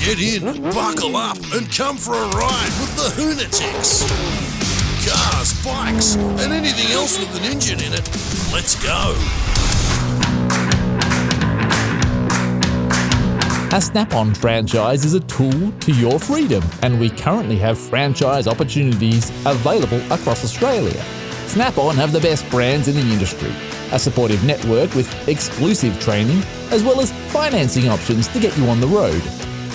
Get in, buckle up, and come for a ride with the HoonTV. Cars, bikes, and anything else with an engine in it. Let's go. A Snap-on franchise is a tool to your freedom, and we currently have franchise opportunities available across Australia. Snap-on have the best brands in the industry, a supportive network with exclusive training, as well as financing options to get you on the road.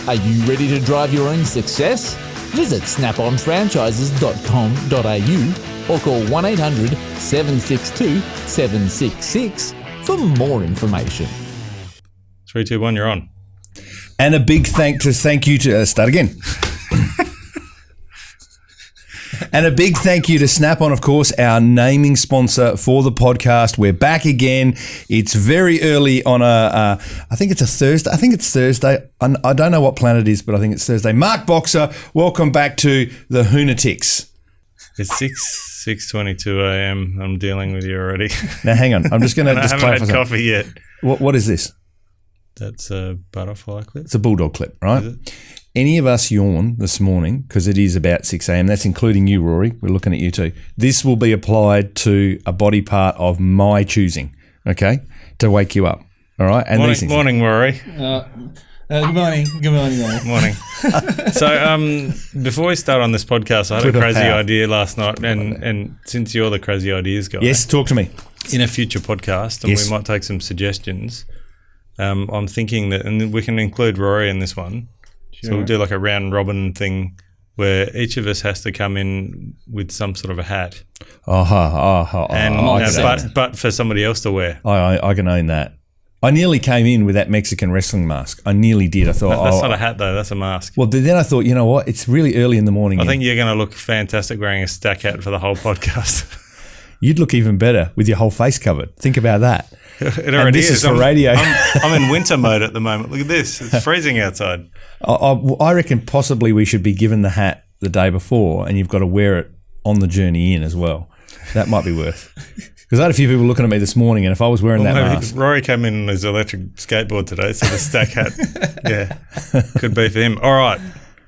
Are you ready to drive your own success? Visit snaponfranchises.com.au or call 1-800-762-766 for more information. 3, 2, 1, you're on. And a big thank you to start again. And a big thank you to Snap-on, of course, our naming sponsor for the podcast. We're back again. It's very early on I think it's a Thursday. I think it's Thursday. I don't know what planet it is, but I think it's Thursday. Mark Boxer, welcome back to the HoonTV. It's 6:22 a.m. I'm dealing with you already. Now, hang on. I'm just going to just clarify. I haven't had coffee yet. What is this? That's a butterfly clip. It's a bulldog clip, right? Is it? Any of us yawn this morning, because it is about 6 a.m., that's including you, Rory. We're looking at you too. This will be applied to a body part of my choosing, okay, to wake you up, all right? And morning, Rory. Good morning. Good morning, guys. Morning. So before we start on this podcast, I had a crazy idea last night, and since you're the crazy ideas guy. Yes, talk to me. In a future podcast, and we might take some suggestions, I'm thinking that, and we can include Rory in this one, so we'll do like a round robin thing where each of us has to come in with some sort of a hat. But for somebody else to wear. I can own that. I nearly came in with that Mexican wrestling mask. I nearly did. I thought, that's not a hat though. That's a mask. Well, then I thought, you know what? It's really early in the morning. I think you're going to look fantastic wearing a stack hat for the whole podcast. You'd look even better with your whole face covered. Think about that. It already is for radio. I'm in winter mode at the moment. Look at this. It's freezing outside. I reckon possibly we should be given the hat the day before and you've got to wear it on the journey in as well. That might be worth. Because I had a few people looking at me this morning, and if I was wearing that mask... Rory came in on his electric skateboard today, so the stack hat, could be for him. All right.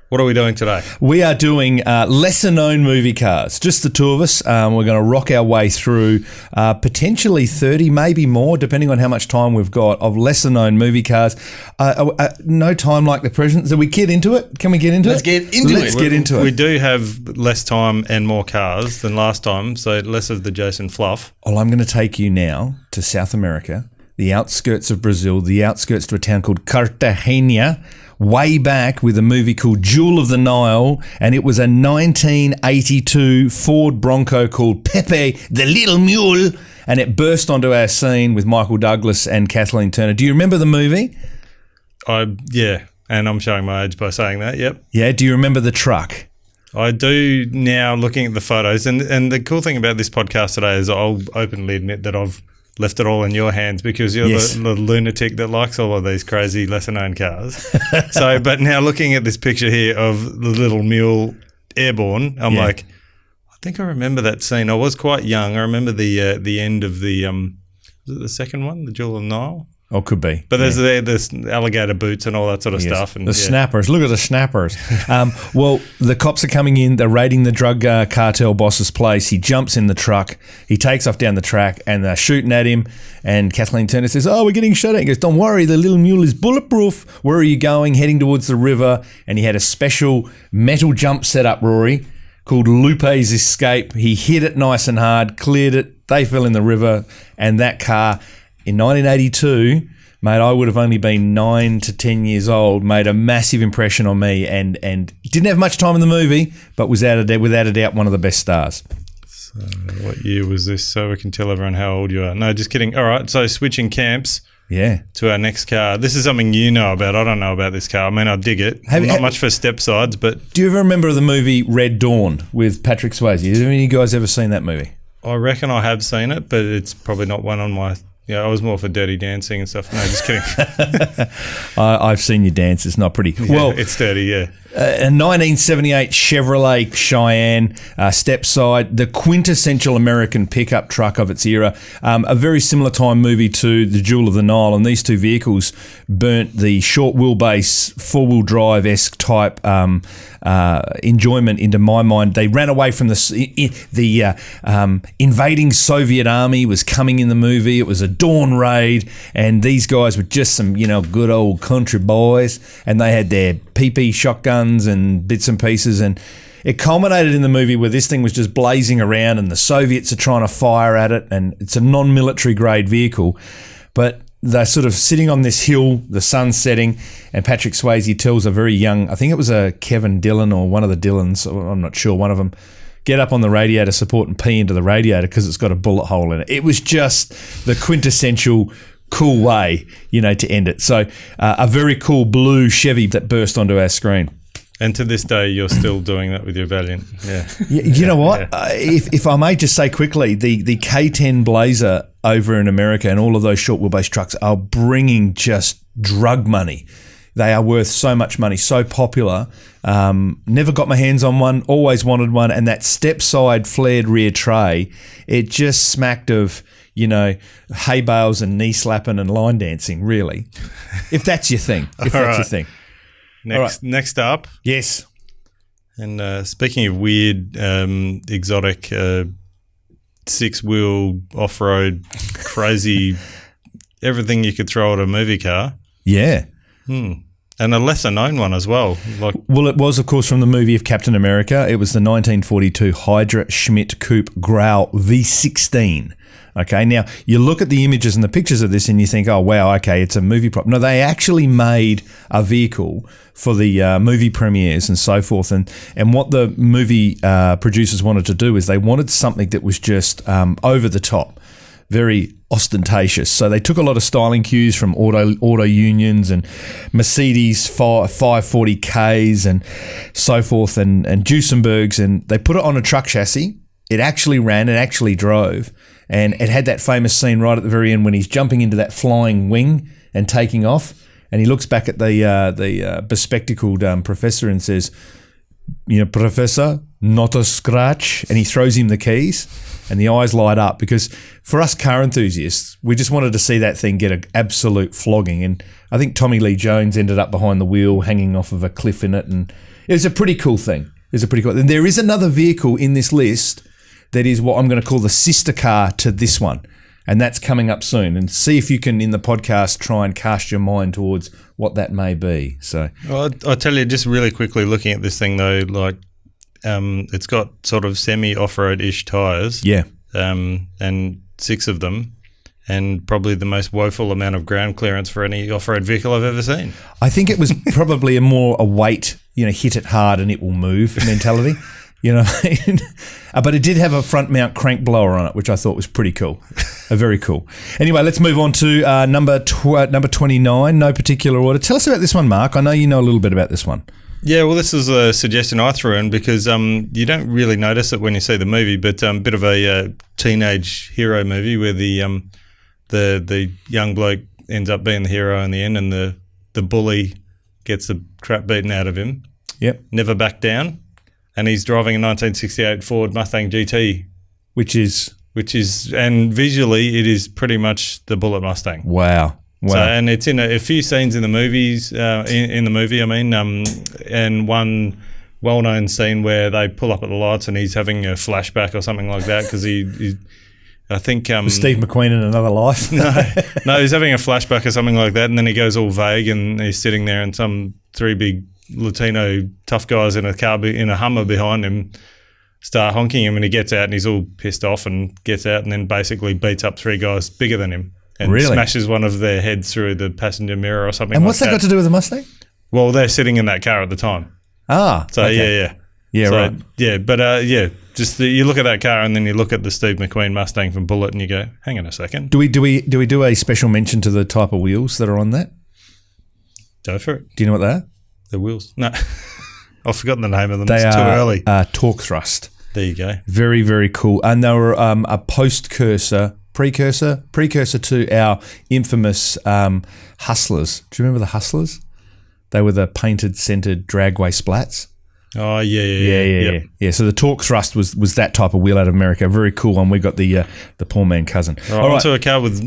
What are we doing today? We are doing lesser-known movie cars. Just the two of us. We're going to rock our way through potentially 30, maybe more, depending on how much time we've got, of lesser-known movie cars. No time like the present. So we get into it? Can we get into it? Let's get into it. We do have less time and more cars than last time, so less of the Jason fluff. Well, I'm going to take you now to South America, the outskirts of Brazil, the outskirts to a town called Cartagena, way back with a movie called Jewel of the Nile, and it was a 1982 Ford Bronco called Pepe, the Little Mule, and it burst onto our scene with Michael Douglas and Kathleen Turner. Do you remember the movie? Yeah, and I'm showing my age by saying that, yep. Yeah, do you remember the truck? I do now, looking at the photos, and the cool thing about this podcast today is I'll openly admit that I've left it all in your hands because you're the lunatic that likes all of these crazy lesser-known cars. So, but now looking at this picture here of the little mule airborne, I'm like, I think I remember that scene. I was quite young. I remember the end of the was it the second one, the Jewel of the Nile? Oh, could be. But there's alligator boots and all that sort of stuff. And the snappers. Look at the snappers. Well, the cops are coming in. They're raiding the drug cartel boss's place. He jumps in the truck. He takes off down the track and they're shooting at him. And Kathleen Turner says, we're getting shot at. He goes, don't worry, the little mule is bulletproof. Where are you going? Heading towards the river. And he had a special metal jump set up, Rory, called Lupe's Escape. He hit it nice and hard, cleared it. They fell in the river. And that car... in 1982, mate, I would have only been 9 to 10 years old, made a massive impression on me and didn't have much time in the movie, but was without a doubt one of the best stars. So what year was this? So we can tell everyone how old you are. No, just kidding. All right, so switching camps to our next car. This is something you know about. I don't know about this car. I mean, I dig it. Not much for Stepsides, but... Do you ever remember the movie Red Dawn with Patrick Swayze? Have any of you guys ever seen that movie? I reckon I have seen it, but it's probably not one on my Yeah, I was more for Dirty Dancing and stuff. No, just kidding. I've seen you dance. It's not pretty. Well, it's dirty, yeah. A 1978 Chevrolet Cheyenne, Stepside, the quintessential American pickup truck of its era. A very similar time movie to The Jewel of the Nile, and these two vehicles burnt the short wheelbase, four-wheel drive-esque type enjoyment into my mind. They ran away from the invading Soviet army was coming in the movie. It was a dawn raid, and these guys were just some, good old country boys, and they had their Pepe shotguns and bits and pieces, and it culminated in the movie where this thing was just blazing around and the Soviets are trying to fire at it, and it's a non-military grade vehicle, but they're sort of sitting on this hill, the sun's setting, and Patrick Swayze tells a very young, I think it was a Kevin Dillon or one of the Dillons, I'm not sure, one of them, get up on the radiator support and pee into the radiator because it's got a bullet hole in it. It was just the quintessential cool way, to end it. So a very cool blue Chevy that burst onto our screen. And to this day, you're still doing that with your Valiant. Yeah. You know what? Yeah. If I may just say quickly, the K10 Blazer over in America and all of those short wheelbase trucks are bringing just drug money. They are worth so much money, so popular. Never got my hands on one, always wanted one. And that step-side flared rear tray, it just smacked of, hay bales and knee slapping and line dancing, really. If that's your thing. Your thing. Next up. Yes. And speaking of weird, exotic, six-wheel, off-road, crazy, everything you could throw at a movie car. Yeah. And a lesser-known one as well. Well, it was, of course, from the movie of Captain America. It was the 1942 Hydra Schmidt Coupe Grau V16. Okay, now you look at the images and the pictures of this and you think, oh, wow, okay, it's a movie prop. No, they actually made a vehicle for the movie premieres and so forth. And what the movie producers wanted to do is they wanted something that was just over the top, very ostentatious. So they took a lot of styling cues from auto unions and Mercedes 540Ks and so forth and Duesenbergs, and they put it on a truck chassis. It actually ran, it actually drove. And it had that famous scene right at the very end when he's jumping into that flying wing and taking off, and he looks back at the bespectacled professor and says, Professor, not a scratch, and he throws him the keys, and the eyes light up, because for us car enthusiasts, we just wanted to see that thing get an absolute flogging, and I think Tommy Lee Jones ended up behind the wheel hanging off of a cliff in it, and it was a pretty cool thing. And there is another vehicle in this list that is what I'm going to call the sister car to this one. And that's coming up soon. And see if you can, in the podcast, try and cast your mind towards what that may be. So, well, I'll tell you just really quickly, looking at this thing though, it's got sort of semi-off-road-ish tyres. Yeah. And 6 of them. And probably the most woeful amount of ground clearance for any off-road vehicle I've ever seen. I think it was probably a weight, hit it hard and it will move mentality. But it did have a front mount crank blower on it, which I thought was pretty cool. Very cool. Anyway, let's move on to number 29, no particular order. Tell us about this one, Mark. I know you know a little bit about this one. Yeah, well, this is a suggestion I threw in because you don't really notice it when you see the movie, but a bit of a teenage hero movie where the young bloke ends up being the hero in the end, and the bully gets the crap beaten out of him. Yep. Never back down. And he's driving a 1968 Ford Mustang GT. Which is, and visually, it is pretty much the Bullet Mustang. Wow. So, and it's in a few scenes in the movies, in the movie, and one well-known scene where they pull up at the lights and he's having a flashback or something like that because I think Steve McQueen in Another Life. no, he's having a flashback or something like that, and then he goes all vague and he's sitting there and some 3 big Latino tough guys in a Hummer behind him start honking him, and he gets out and he's all pissed off and gets out and then basically beats up 3 guys bigger than him and smashes one of their heads through the passenger mirror or something. And what's that got to do with the Mustang? Well, they're sitting in that car at the time. So okay. Yeah, right. Yeah, but just you look at that car and then you look at the Steve McQueen Mustang from Bullet and you go, hang on a second. Do we do a special mention to the type of wheels that are on that? Go for it. Do you know what they are? The wheels? No. I've forgotten the name of them. They it's too early. Torque thrust. There you go. Very, very cool. And they were a post-cursor precursor to our infamous Hustlers. Do you remember the Hustlers? They were the painted, centered dragway splats. Oh, yeah. So the torque thrust was that type of wheel out of America. Very cool one. We got the poor man cousin. All right. A car with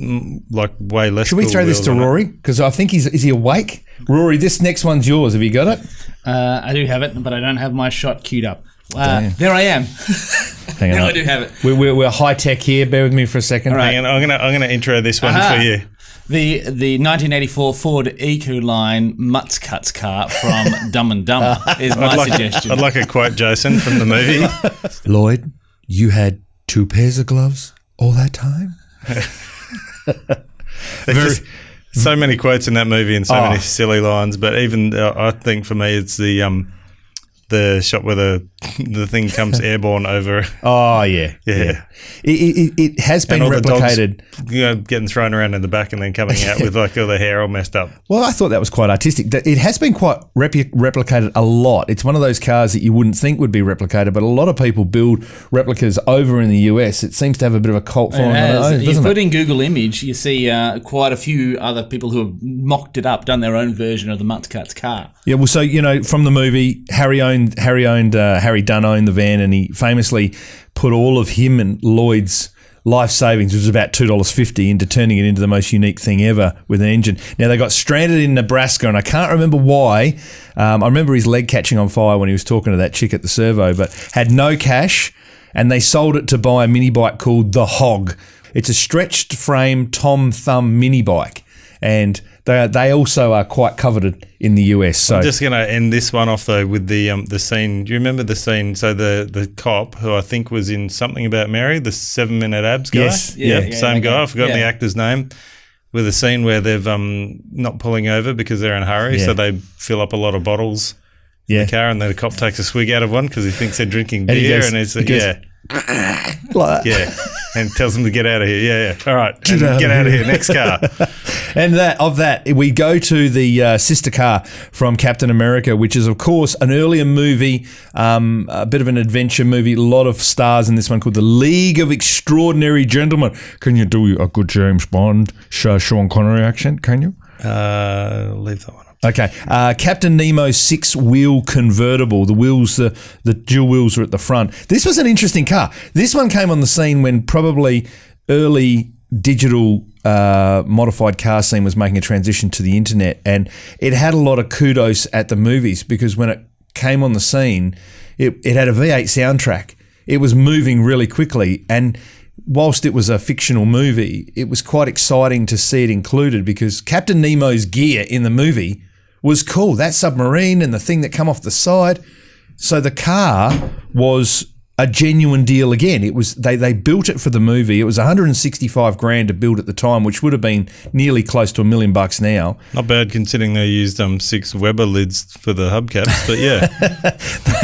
like way less. Should we throw this to Rory? Because I think is he awake? Rory, this next one's yours. Have you got it? I do have it, but I don't have my shot queued up. There I am. Hang on. Now I do have it. We're high tech here. Bear with me for a second. Right. Hang on. I'm gonna intro this one for you. The 1984 Ford Ecoline Mutz Cuts car from Dumb and Dumber is my suggestion. I'd like a quote, Jason, from the movie. Lloyd, you had 2 pairs of gloves all that time? There's just so many quotes in that movie and so many silly lines. But even I think for me, it's the shot where the thing comes airborne over. Oh, yeah. It has been replicated. Dogs, getting thrown around in the back and then coming out with like all the hair all messed up. Well, I thought that was quite artistic. It has been quite replicated a lot. It's one of those cars that you wouldn't think would be replicated, but a lot of people build replicas over in the US. It seems to have a bit of a cult following on its own, you put in Google Image, you see quite a few other people who have mocked it up, done their own version of the Mutz Cuts car. Yeah, well, so, from the movie, Harry Dunn owned the van, and he famously put all of him and Lloyd's life savings, which was about $2.50, into turning it into the most unique thing ever with an engine. Now, they got stranded in Nebraska, and I can't remember why. I remember his leg catching on fire when he was talking to that chick at the servo, but had no cash, and they sold it to buy a mini bike called the Hog. It's a stretched frame Tom Thumb mini bike, and they also are quite coveted in the US. So I'm just going to end this one off though with the scene. Do you remember the scene? So the cop who I think was in Something About Mary, the 7-minute abs guy. Yes, same guy. I've forgotten the actor's name. With a scene where they've not pulling over because they're in a hurry, so they fill up a lot of bottles in the car, and then the cop takes a swig out of one because he thinks they're drinking beer, and it's and tells them to get out of here. All right, get out of here. Next car. And we go to the sister car from Captain America, which is, of course, an earlier movie, a bit of an adventure movie. A lot of stars in this one called The League of Extraordinary Gentlemen. Can you do a good James Bond, Sean Connery accent? Can you? Leave that one. Okay, Captain Nemo's 6-wheel convertible. The wheels, the dual wheels are at the front. This was an interesting car. This one came on the scene when probably early digital modified car scene was making a transition to the internet, and it had a lot of kudos at the movies because when it came on the scene, it had a V8 soundtrack. It was moving really quickly, and whilst it was a fictional movie, it was quite exciting to see it included because Captain Nemo's gear in the movie was cool. That submarine and the thing that come off the side. So the car was a genuine deal again. It was they built it for the movie. It was $165,000 to build at the time, which would have been nearly close to $1 million bucks now. Not bad considering they used 6 Weber lids for the hubcaps, but yeah.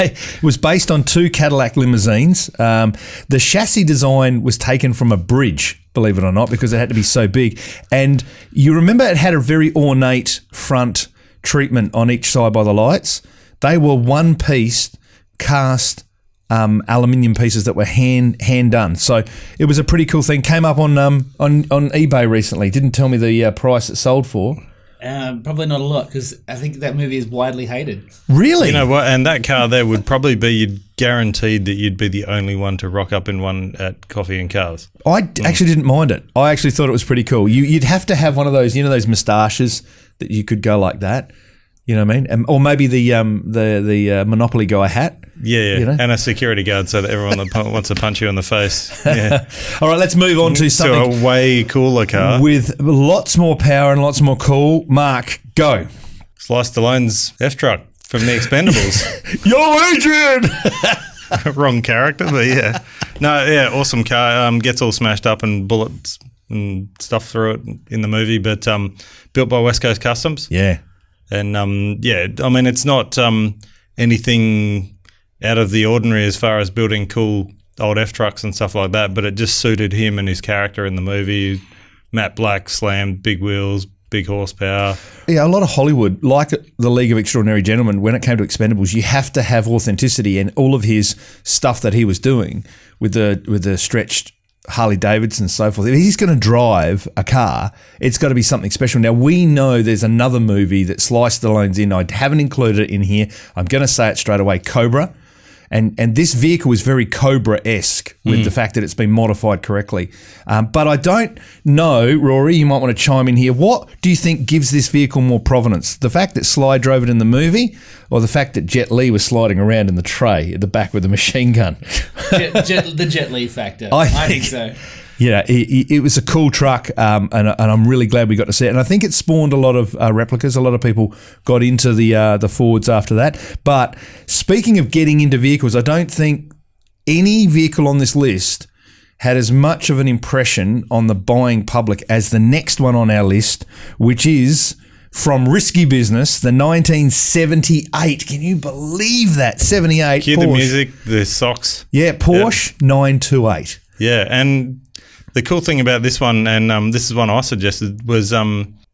It was based on 2 Cadillac limousines. The chassis design was taken from a bridge, believe it or not, because it had to be so big. And you remember it had a very ornate front treatment on each side by the lights. They were one-piece cast aluminium pieces that were hand done. So it was a pretty cool thing. Came up on eBay recently. Didn't tell me the price it sold for. Probably not a lot because I think that movie is widely hated. Really? You know what? And that car there would probably be guaranteed that you'd be the only one to rock up in one at Coffee and Cars. I actually didn't mind it. I actually thought it was pretty cool. You'd have to have one of those, those moustaches that you could go like that. You know what I mean? Or maybe the Monopoly guy hat. Yeah. And a security guard so that everyone that wants to punch you in the face. Yeah. All right, let's move on to something. To a way cooler car. With lots more power and lots more cool. Mark, go. Slice Stallone's F-Truck from The Expendables. Yo, Adrian! Wrong character, but yeah. No, yeah, awesome car. Gets all smashed up and bullets and stuff through it in the movie, but built by West Coast Customs. Yeah. And, I mean, it's not anything out of the ordinary as far as building cool old F-trucks and stuff like that, but it just suited him and his character in the movie. Matte Black, slammed, big wheels, big horsepower. Yeah, a lot of Hollywood, like The League of Extraordinary Gentlemen, when it came to Expendables, you have to have authenticity, and all of his stuff that he was doing with the stretched Harley Davidson and so forth. If he's going to drive a car, it's got to be something special. Now, we know there's another movie that Sly Stallone's in. I haven't included it in here. I'm going to say it straight away, Cobra. And this vehicle is very Cobra-esque with the fact that it's been modified correctly. But I don't know, Rory, you might want to chime in here. What do you think gives this vehicle more provenance? The fact that Sly drove it in the movie, or the fact that Jet Li was sliding around in the tray at the back with a machine gun? The Jet Li factor. I think so. Yeah, it was a cool truck, and I'm really glad we got to see it. And I think it spawned a lot of replicas. A lot of people got into the Fords after that. But speaking of getting into vehicles, I don't think any vehicle on this list had as much of an impression on the buying public as the next one on our list, which is from Risky Business, the 1978. Can you believe that? 78 Cue Porsche. the music, the socks. Yeah, Porsche 928. Yeah, and the cool thing about this one, and this is one I suggested, was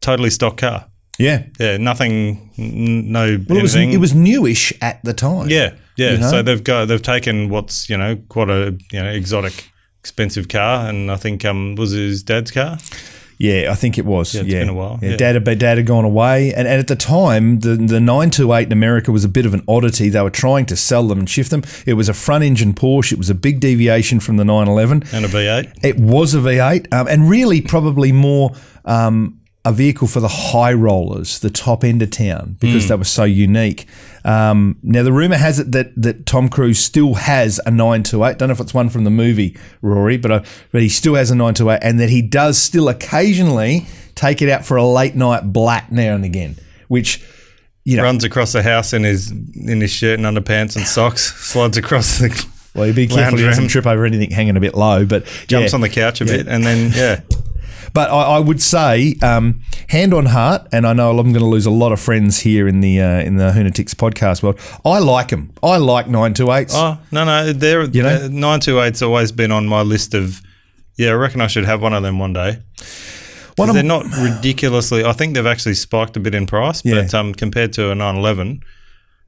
totally stock car. Yeah. Yeah, nothing, no Well, anything. it was newish at the time. Yeah, yeah. You know? So they've taken what's quite a exotic, expensive car, and I think was his dad's car. Yeah, I think it was. Yeah, it's been a while. Yeah, Yeah. Dad had gone away, and at the time, the 928 in America was a bit of an oddity. They were trying to sell them and shift them. It was a front-engine Porsche. It was a big deviation from the 911. And a V8. It was a V8, and really probably more a vehicle for the high rollers, the top end of town, because they were so unique. Now, the rumour has it that Tom Cruise still has a 928. Don't know if it's one from the movie, Rory, but he still has a 928, and that he does still occasionally take it out for a late night black now and again, which, Runs across the house in his shirt and underpants and socks, slides across the well, you be careful he doesn't trip over anything hanging a bit low, but jumps on the couch a bit, and then But I would say, hand on heart, and I know I'm going to lose a lot of friends here in the HoonTV podcast world. I like them. I like 928s. Oh no, they're 928's always been on my list of. Yeah, I reckon I should have one of them one day. They're not ridiculously. I think they've actually spiked a bit in price, but compared to a 911,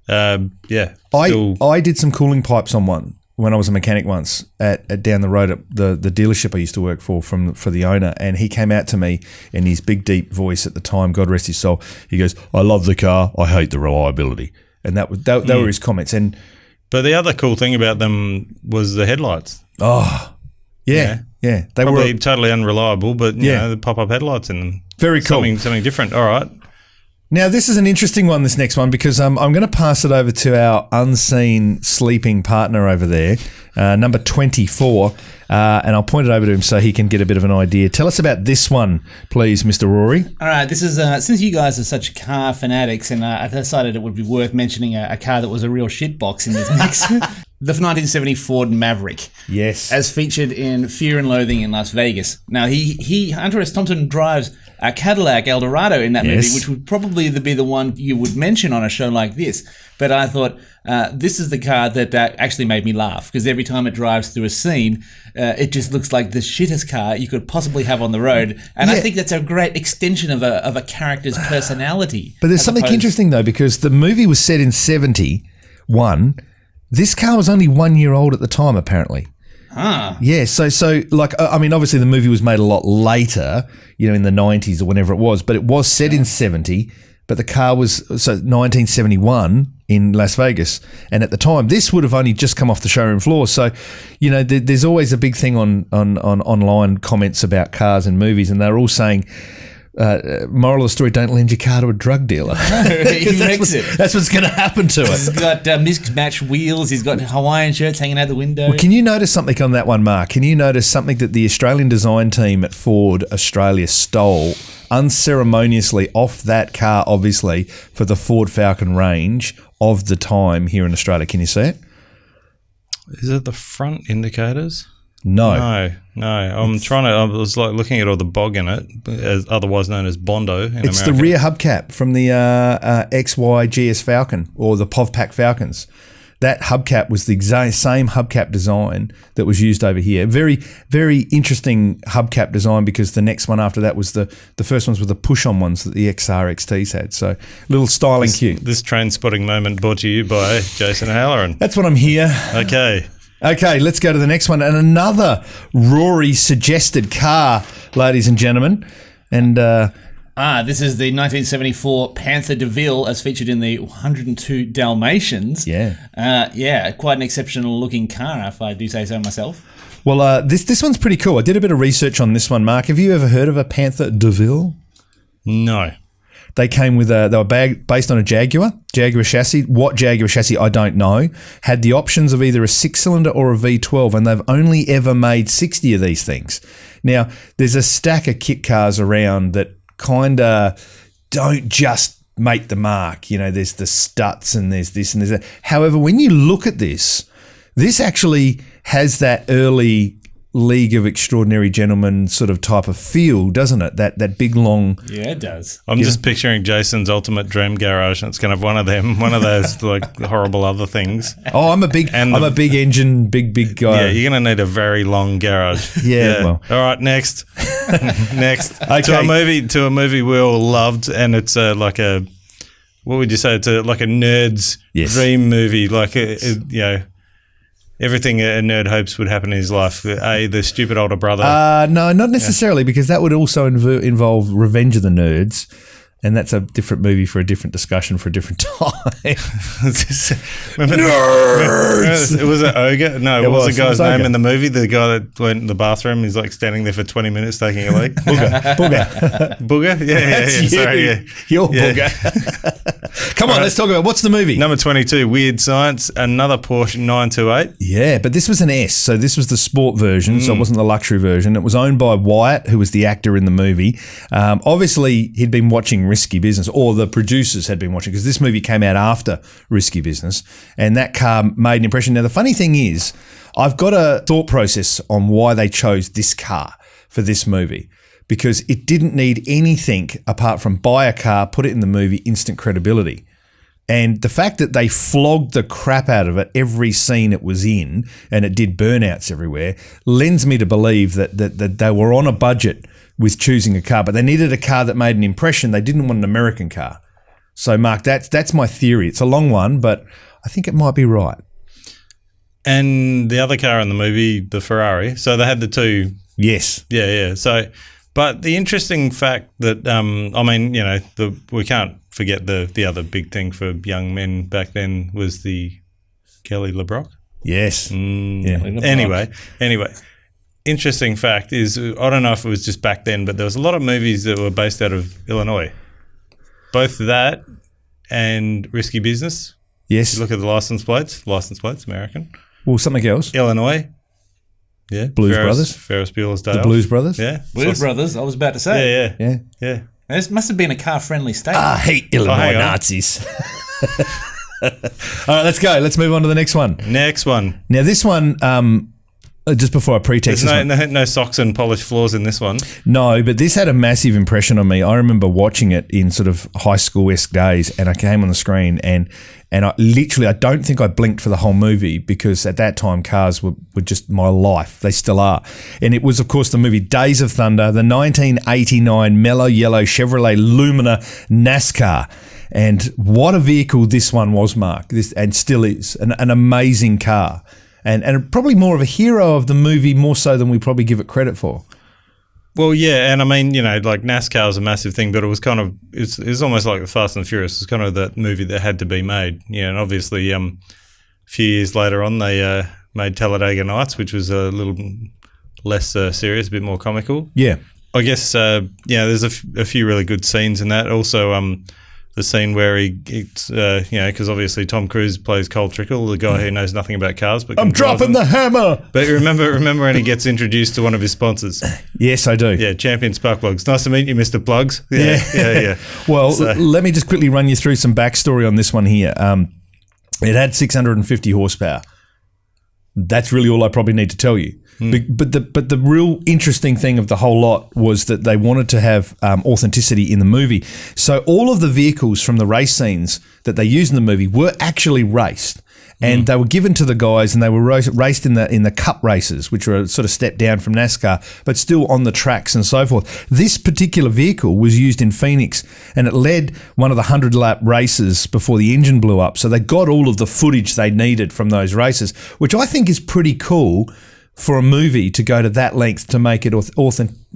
I did some cooling pipes on one when I was a mechanic once at down the road at the dealership I used to work for the owner, and he came out to me in his big deep voice at the time, God rest his soul. He goes, "I love the car, I hate the reliability," and that were his comments. But the other cool thing about them was the headlights. Oh, yeah. They Probably were totally unreliable, but the pop-up headlights in them. Very cool. Something different. All right. Now, this is an interesting one, this next one, because I'm going to pass it over to our unseen sleeping partner over there, number 24, and I'll point it over to him so he can get a bit of an idea. Tell us about this one, please, Mr. Rory. All right, this is since you guys are such car fanatics, and I decided it would be worth mentioning a car that was a real shitbox in this mix. The 1970 Ford Maverick. Yes. As featured in Fear and Loathing in Las Vegas. Now, Hunter S. Thompson drives a Cadillac Eldorado in that movie, which would probably be the one you would mention on a show like this. But I thought this is the car that actually made me laugh, because every time it drives through a scene, it just looks like the shittest car you could possibly have on the road. And I think that's a great extension of a character's personality. But there's something interesting, though, because the movie was set in 71. This car was only 1 year old at the time, apparently. Ah. Yeah, so like, I mean, obviously the movie was made a lot later, in the 90s or whenever it was, but it was set in 70, but the car was, 1971 in Las Vegas. And at the time, this would have only just come off the showroom floor. So, there's always a big thing on online comments about cars and movies, and they're all saying, moral of the story, don't lend your car to a drug dealer. That's what's going to happen to it. He's got mismatched wheels. He's got Hawaiian shirts hanging out the window. Well, can you notice something on that one, Mark? Can you notice something that the Australian design team at Ford Australia stole unceremoniously off that car, obviously, for the Ford Falcon range of the time here in Australia? Can you see it? Is it the front indicators? No. I was like looking at all the bog in it, otherwise known as Bondo in America. It's the rear hubcap from the XY GS Falcon or the PovPac Falcons. That hubcap was the exact same hubcap design that was used over here. Very, very interesting hubcap design, because the next one after that was the first ones were the push-on ones that the XR XTs had. So little styling cue. This train spotting moment brought to you by Jason Halloran. That's what I'm here. Okay. Okay, let's go to the next one. And another Rory-suggested car, ladies and gentlemen. And this is the 1974 Panther Deville, as featured in the 102 Dalmatians. Yeah. Quite an exceptional looking car, if I do say so myself. Well, this one's pretty cool. I did a bit of research on this one, Mark. Have you ever heard of a Panther Deville? No. They came with they were based on a Jaguar chassis. What Jaguar chassis, I don't know. Had the options of either a 6-cylinder or a V12, and they've only ever made 60 of these things. Now, there's a stack of kit cars around that kind of don't just make the mark. You know, there's the Stutz and there's this and there's that. However, when you look at this actually has that early League of Extraordinary Gentlemen sort of type of feel, doesn't it? That big long. Yeah, it does. I'm just picturing Jason's ultimate dream garage, and it's going to have one of those like horrible other things. Oh, I'm a big engine, big guy. Yeah, you're going to need a very long garage. Yeah. Well. All right, next. Okay. To a movie we all loved, and it's like a, what would you say? It's like a nerd's dream movie, like everything a nerd hopes would happen in his life. The stupid older brother. No, not necessarily, because that would also involve Revenge of the Nerds, and that's a different movie for a different discussion for a different time. Nerds! Was it Ogre? No, what was the guy's name Ogre. in the movie? The guy that went in the bathroom, he's like standing there for 20 minutes taking a leak. Booger. Booger? Yeah. Sorry, yeah. You're Booger. Come on, let's talk about what's the movie. Number 22, Weird Science, another Porsche 928. Yeah, but this was an S, so this was the sport version, so it wasn't the luxury version. It was owned by Wyatt, who was the actor in the movie. Obviously, he'd been watching Risky Business, or the producers had been watching, because this movie came out after Risky Business, and that car made an impression. Now, the funny thing is, I've got a thought process on why they chose this car for this movie, because it didn't need anything apart from buy a car, put it in the movie, instant credibility. And the fact that they flogged the crap out of it every scene it was in, and it did burnouts everywhere, lends me to believe that they were on a budget with choosing a car, but they needed a car that made an impression. They didn't want an American car. So, Mark, that's my theory. It's a long one, but I think it might be right. And the other car in the movie, the Ferrari. So they had the two. Yes. Yeah. So, but the interesting fact that, we can't forget the other big thing for young men back then was the Kelly LeBrock. Yes. Yeah. Anyway. Interesting fact is, I don't know if it was just back then, but there was a lot of movies that were based out of Illinois. Both that and Risky Business. Yes. You look at the license plates, American. Well, something else. Illinois. Yeah. Blues Brothers. Ferris Bueller's Day Off. The Blues Brothers. Yeah. Blues Brothers, I was about to say. Yeah. This must have been a car-friendly state. I hate Illinois Nazis. All right, let's go. Let's move on to the next one. Next one. Now, this one... just before I pretext There's no socks and polished floors in this one. No, but this had a massive impression on me. I remember watching it in sort of high school-esque days, and I came on the screen and I don't think I blinked for the whole movie, because at that time cars were just my life. They still are. And it was, of course, the movie Days of Thunder, the 1989 mellow yellow Chevrolet Lumina NASCAR. And what a vehicle this one was, Mark. And still is. An amazing car. And probably more of a hero of the movie, more so than we probably give it credit for. Well, yeah, and I mean, like NASCAR is a massive thing, but it was kind of it's almost like the Fast and the Furious. It's kind of that movie that had to be made. Yeah, and obviously, a few years later on, they made Talladega Nights, which was a little less serious, a bit more comical. Yeah, I guess. There's a few really good scenes in that. Also, the scene where because obviously Tom Cruise plays Cole Trickle, the guy who knows nothing about cars. But I'm dropping the hammer. But remember when he gets introduced to one of his sponsors? Yes, I do. Yeah, Champion Spark Plugs. Nice to meet you, Mr. Plugs. Yeah. Well, let me just quickly run you through some backstory on this one here. It had 650 horsepower. That's really all I probably need to tell you. But the real interesting thing of the whole lot was that they wanted to have authenticity in the movie. So all of the vehicles from the race scenes that they used in the movie were actually raced. and they were given to the guys, and they were raced in the cup races, which were a sort of step down from NASCAR, but still on the tracks and so forth. This particular vehicle was used in Phoenix, and it led one of the 100-lap races before the engine blew up. So they got all of the footage they needed from those races, which I think is pretty cool for a movie to go to that length to make it authentic.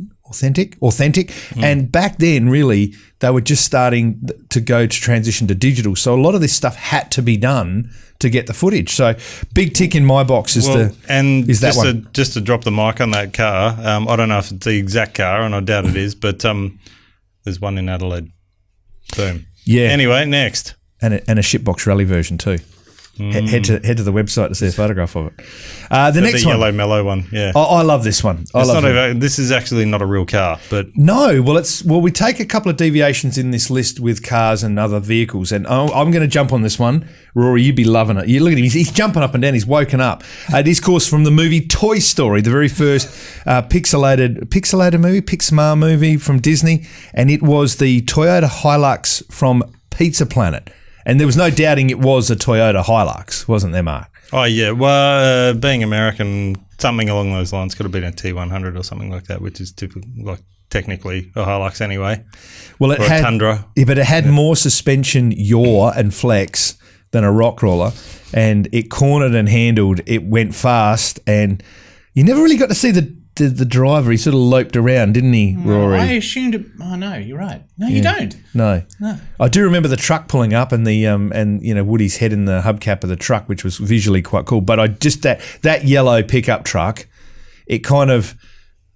And back then, really, they were just starting to transition to digital. So a lot of this stuff had to be done to get the footage. So big tick in my box is that one. Just to drop the mic on that car, I don't know if it's the exact car, and I doubt it is, but there's one in Adelaide. Boom. Yeah. Anyway, next. And a shitbox rally version too. Head to the website to see a photograph of it. The next one, yellow mellow one. Yeah, I love this one. This is actually not a real car, but no. Well, we take a couple of deviations in this list with cars and other vehicles, and I'm going to jump on this one. Rory, you'd be loving it. You look at him; he's jumping up and down. He's woken up. It is, of course, from the movie Toy Story, the very first pixelated movie, Pixar movie from Disney, and it was the Toyota Hilux from Pizza Planet. And there was no doubting it was a Toyota Hilux, wasn't there, Mark? Oh, yeah. Well, being American, something along those lines could have been a T100 or something like that, which is technically a Hilux anyway. Well, it had a Tundra. Yeah, but it had more suspension yaw and flex than a rock roller, and it cornered and handled. It went fast, and you never really got to see the driver. He sort of loped around, didn't he, Rory? I assumed it. Oh no, you're right. No, you don't. No. I do remember the truck pulling up and the Woody's head in the hubcap of the truck, which was visually quite cool. But I just that yellow pickup truck, it kind of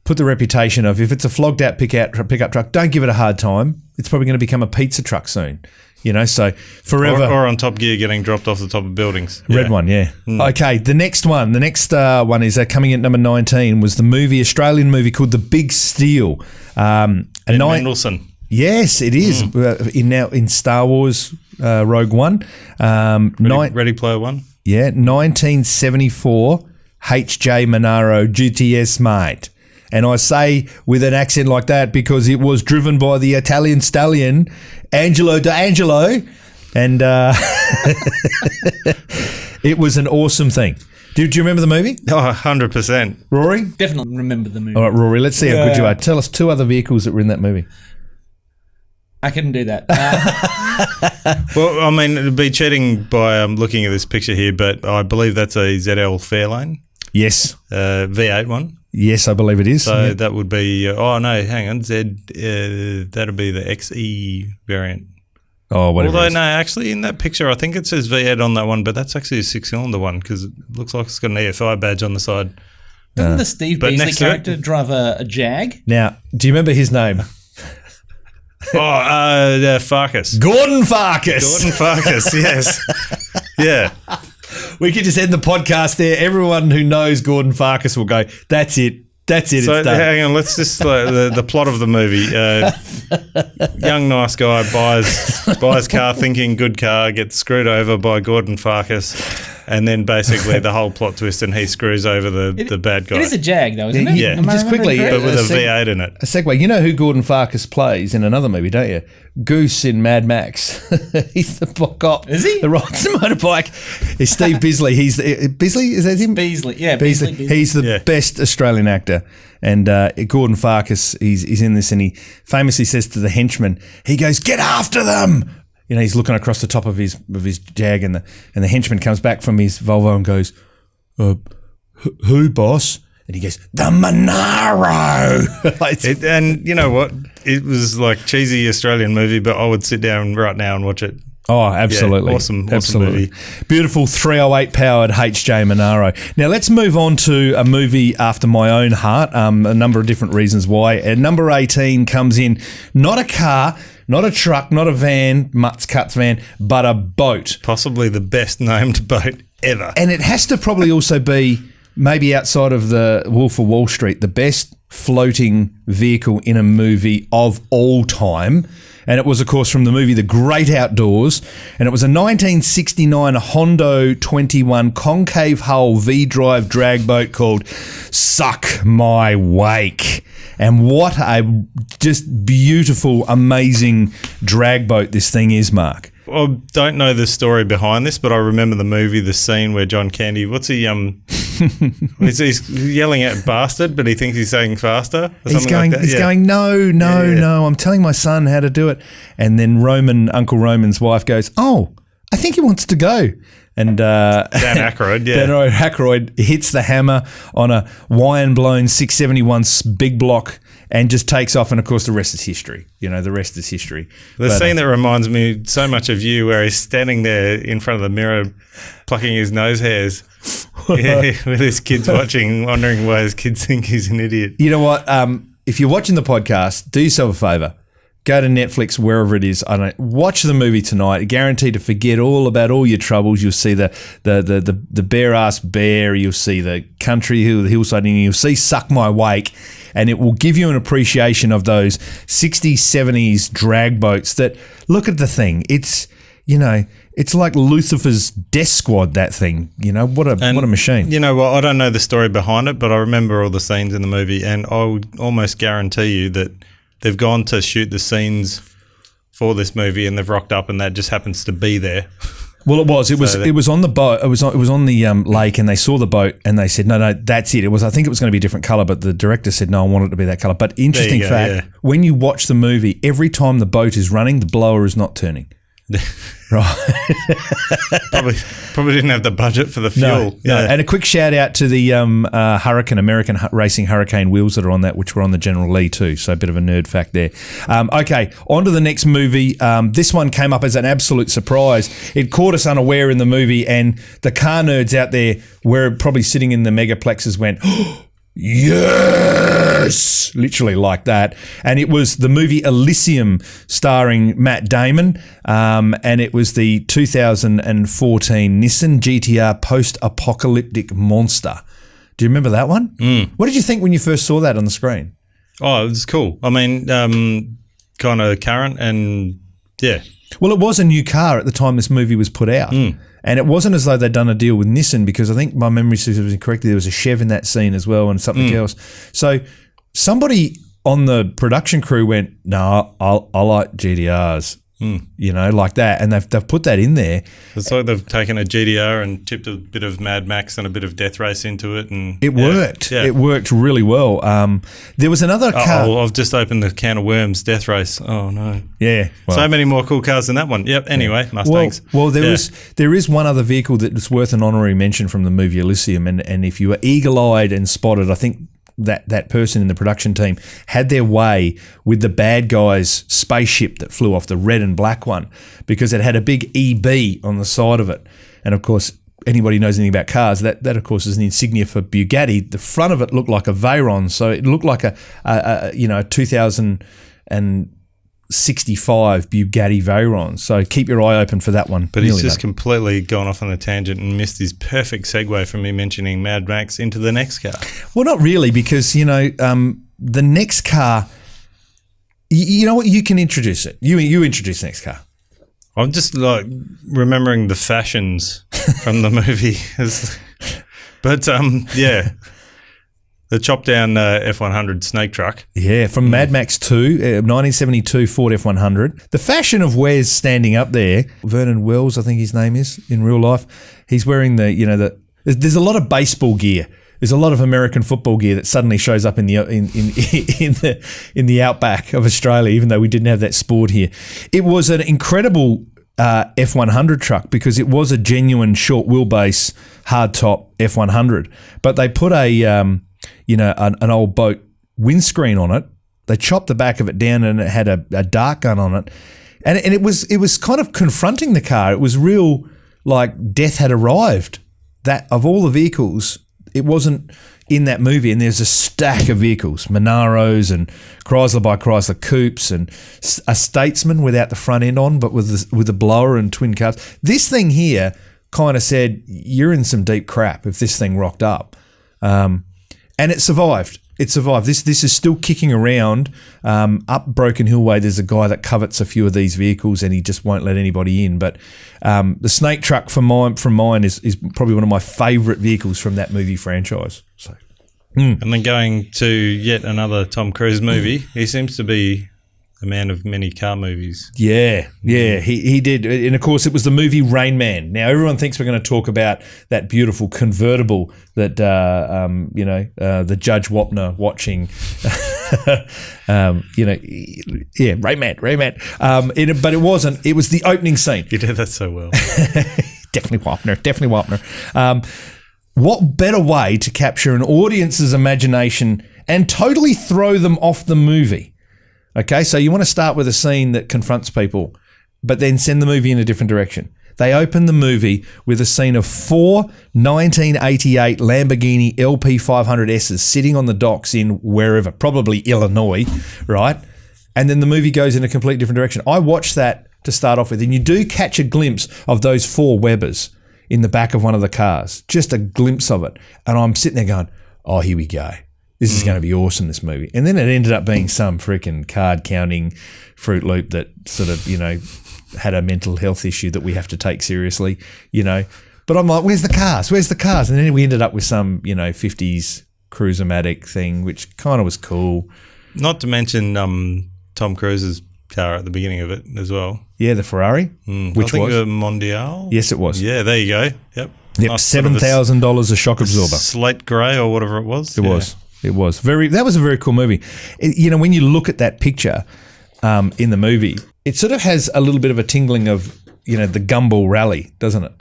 put the reputation of, if it's a flogged out pickup truck, don't give it a hard time. It's probably going to become a pizza truck soon. So forever. Or on Top Gear getting dropped off the top of buildings. Red one, yeah. Okay, the next one. The next one is coming in at number 19 was the Australian movie called The Big Steal. Ben Mendelsohn. Yes, it is. In Star Wars Rogue One. Ready Player One? Yeah, 1974 HJ Monaro GTS, mate. And I say with an accent like that because it was driven by the Italian stallion, Angelo D'Angelo, and it was an awesome thing. Do you remember the movie? Oh, 100%. Rory? Definitely remember the movie. All right, Rory, let's see how good you are. Tell us two other vehicles that were in that movie. I couldn't do that. Well, I mean, it'd be cheating by looking at this picture here, but I believe that's a ZL Fairlane. Yes. V8 one. Yes, I believe it is. So that would be, hang on, that'd be the XE variant. Oh, whatever. Although, no, actually, in that picture, I think it says V8 on that one, but that's actually a 6-cylinder one because it looks like it's got an EFI badge on the side. Doesn't the Steve Beasley character drive a Jag? Now, do you remember his name? Farkas. Gordon Farkas. Gordon Farkas, yes. Yeah. We could just end the podcast there. Everyone who knows Gordon Farkas will go, that's it. That's it. So it's done. hang on, let's just the plot of the movie. Young nice guy buys car, thinking good car, gets screwed over by Gordon Farkas, and then basically the whole plot twist, and he screws over the bad guy. It is a Jag, though, isn't it? Yeah. Just quickly, but with a V8 in it. A segue. You know who Gordon Farkas plays in another movie, don't you? Goose in Mad Max. He's the cop. Is he? The rides the motorbike. It's Steve Bisley. Bisley? Is that him? Beasley. Yeah, Beasley. He's the best Australian actor. And Gordon Farkas, he's in this, and he famously says to the henchman, he goes, "Get after them!" He's looking across the top of his Jag, and the henchman comes back from his Volvo and goes, "Who, boss?" And he goes, "The Monaro." And you know what? It was like cheesy Australian movie, but I would sit down right now and watch it. Oh, absolutely. Yeah, awesome absolutely. movie. Beautiful 308 powered HJ Monaro. Now let's move on to a movie after my own heart. A number of different reasons why. And number 18 comes in, not a car, not a truck, not a van, Mutt's Cuts van, but a boat. Possibly the best named boat ever. And it has to probably also be, maybe outside of the Wolf of Wall Street, the best floating vehicle in a movie of all time. And it was, of course, from the movie The Great Outdoors. And it was a 1969 Hondo 21 concave hull V-drive drag boat called Suck My Wake. And what a just beautiful, amazing drag boat this thing is, Mark. I don't know the story behind this, but I remember the movie, the scene where John Candy, he's yelling at bastard, but he thinks he's saying faster. He's going, no, I'm telling my son how to do it. And then Uncle Roman's wife goes, oh, I think he wants to go. And Dan Aykroyd, Dan Aykroyd hits the hammer on a wine-blown 671 big block and just takes off. And, of course, the rest is history. The rest is history. The scene that reminds me so much of you, where he's standing there in front of the mirror plucking his nose hairs with his kids watching, wondering why his kids think he's an idiot. You know what? If you're watching the podcast, do yourself a favour. Go to Netflix, wherever it is. Watch the movie tonight. Guaranteed to forget all about all your troubles. You'll see the bare ass bear. You'll see the country, the hillside, and you'll see "Suck My Wake," and it will give you an appreciation of those 60s, 70s drag boats. That look at the thing. It's it's like Lucifer's Death Squad. That thing. What a machine. You know what? I don't know the story behind it, but I remember all the scenes in the movie, and I would almost guarantee you that they've gone to shoot the scenes for this movie, and they've rocked up, and that just happens to be there. Well, it was on the boat. It was on the lake, and they saw the boat, and they said, "No, that's it." I think it was going to be a different color, but the director said, "No, I want it to be that color." But interesting fact: when you watch the movie, every time the boat is running, the blower is not turning. Right. probably didn't have the budget for the fuel. No. And a quick shout out to the American Racing Hurricane wheels that are on that, which were on the General Lee too. So a bit of a nerd fact there. Okay, on to the next movie. This one came up as an absolute surprise. It caught us unaware in the movie, and the car nerds out there were probably sitting in the megaplexes went, oh, yes, literally like that. And it was the movie Elysium starring Matt Damon, and it was the 2014 Nissan GTR post-apocalyptic monster. Do you remember that one? What did you think when you first saw that on the screen? Oh, it was cool. I mean, kind of current, and yeah. Well, it was a new car at the time this movie was put out. And it wasn't as though they'd done a deal with Nissan, because I think my memory serves me correctly, there was a Chev in that scene as well and something else. So somebody on the production crew went, no, I like GDRs, like that. And they've put that in there. It's like they've taken a GDR and tipped a bit of Mad Max and a bit of Death Race into it. And it worked. Yeah. It worked really well. There was another car. Oh, I've just opened the can of worms, Death Race. Oh, no. Yeah. Well, so many more cool cars than that one. Yep. Anyway, Mustangs. Well, there is one other vehicle that's worth an honorary mention from the movie Elysium. And if you were eagle-eyed and spotted, I think that person in the production team had their way with the bad guy's spaceship that flew off, the red and black one, because it had a big EB on the side of it. And of course, anybody who knows anything about cars, that of course is an insignia for Bugatti. The front of it looked like a Veyron, so it looked like a 2065 Bugatti Veyron. So keep your eye open for that one. But he's just completely gone off on a tangent and missed his perfect segue from me mentioning Mad Max into the next car. Well, not really, because, the next car, you know what, you can introduce it. You introduce the next car. I'm just like remembering the fashions from the movie. But yeah. The chopped down F100 snake truck. Yeah, from Mad Max 2, 1972 Ford F100. The fashion of Wes standing up there, Vernon Wells, I think his name is in real life. He's wearing there's a lot of baseball gear. There's a lot of American football gear that suddenly shows up in the outback of Australia, even though we didn't have that sport here. It was an incredible F100 truck, because it was a genuine short wheelbase hardtop F100, but they put an old boat windscreen on it. They chopped the back of it down, and it had a dart gun on it, and it was kind of confronting the car. It was real, like death had arrived. That of all the vehicles, it wasn't in that movie. And there's a stack of vehicles, Monaros and Chrysler by Chrysler coupes, and a Statesman without the front end on, but with a blower and twin cars. This thing here kind of said, you're in some deep crap if this thing rocked up. And it survived. This is still kicking around. Up Broken Hill Way, there's a guy that covets a few of these vehicles, and he just won't let anybody in. But the snake truck from mine is probably one of my favourite vehicles from that movie franchise. So, And then going to yet another Tom Cruise movie, he seems to be a man of many car movies. Yeah, he did. And, of course, it was the movie Rain Man. Now, everyone thinks we're going to talk about that beautiful convertible that, the Judge Wapner watching, Rain Man. But it wasn't. It was the opening scene. You did that so well. Definitely Wapner. What better way to capture an audience's imagination and totally throw them off the movie? Okay, so you want to start with a scene that confronts people, but then send the movie in a different direction. They open the movie with a scene of 4 1988 Lamborghini LP500Ss sitting on the docks in wherever, probably Illinois, right? And then the movie goes in a completely different direction. I watched that to start off with, and you do catch a glimpse of those 4 Webers in the back of one of the cars, just a glimpse of it. And I'm sitting there going, oh, here we go. This is going to be awesome, this movie. And then it ended up being some freaking card-counting Fruit Loop that sort of, had a mental health issue that we have to take seriously, But I'm like, where's the cars? And then we ended up with some, 50s Cruiser-matic thing, which kind of was cool. Not to mention Tom Cruise's car at the beginning of it as well. Yeah, the Ferrari, which I think was the Mondial. Yes, it was. Yeah, there you go. Yep. Nice $7,000 a shock absorber. Slate grey or whatever it was. It was. That was a very cool movie. When you look at that picture in the movie, it sort of has a little bit of a tingling of, the Gumball Rally, doesn't it?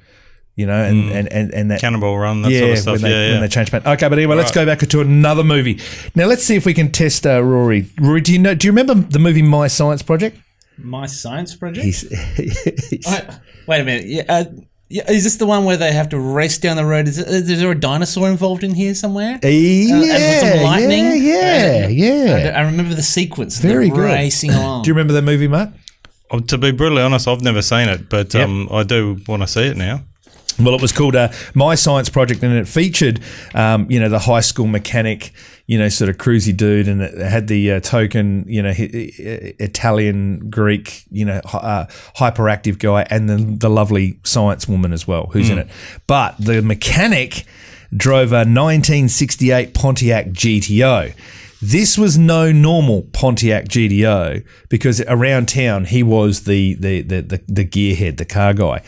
And that Cannonball Run, that sort of stuff. When they change paint. Okay, but anyway, let's go back to another movie. Now let's see if we can test Rory. Rory, do you remember the movie My Science Project? My Science Project? Wait a minute. Yeah, is this the one where they have to race down the road? Is there a dinosaur involved in here somewhere? And some lightning? Yeah. I remember the sequence. Very good. Racing along. Do you remember that movie, Mark? Oh, to be brutally honest, I've never seen it, but I do want to see it now. Well, it was called My Science Project, and it featured, the high school mechanic, sort of cruisy dude, and it had the token, Italian, Greek, hyperactive guy, and then the lovely science woman as well, who's in it. But the mechanic drove a 1968 Pontiac Gto. This was no normal Pontiac Gto because around town he was the gearhead, the car guy.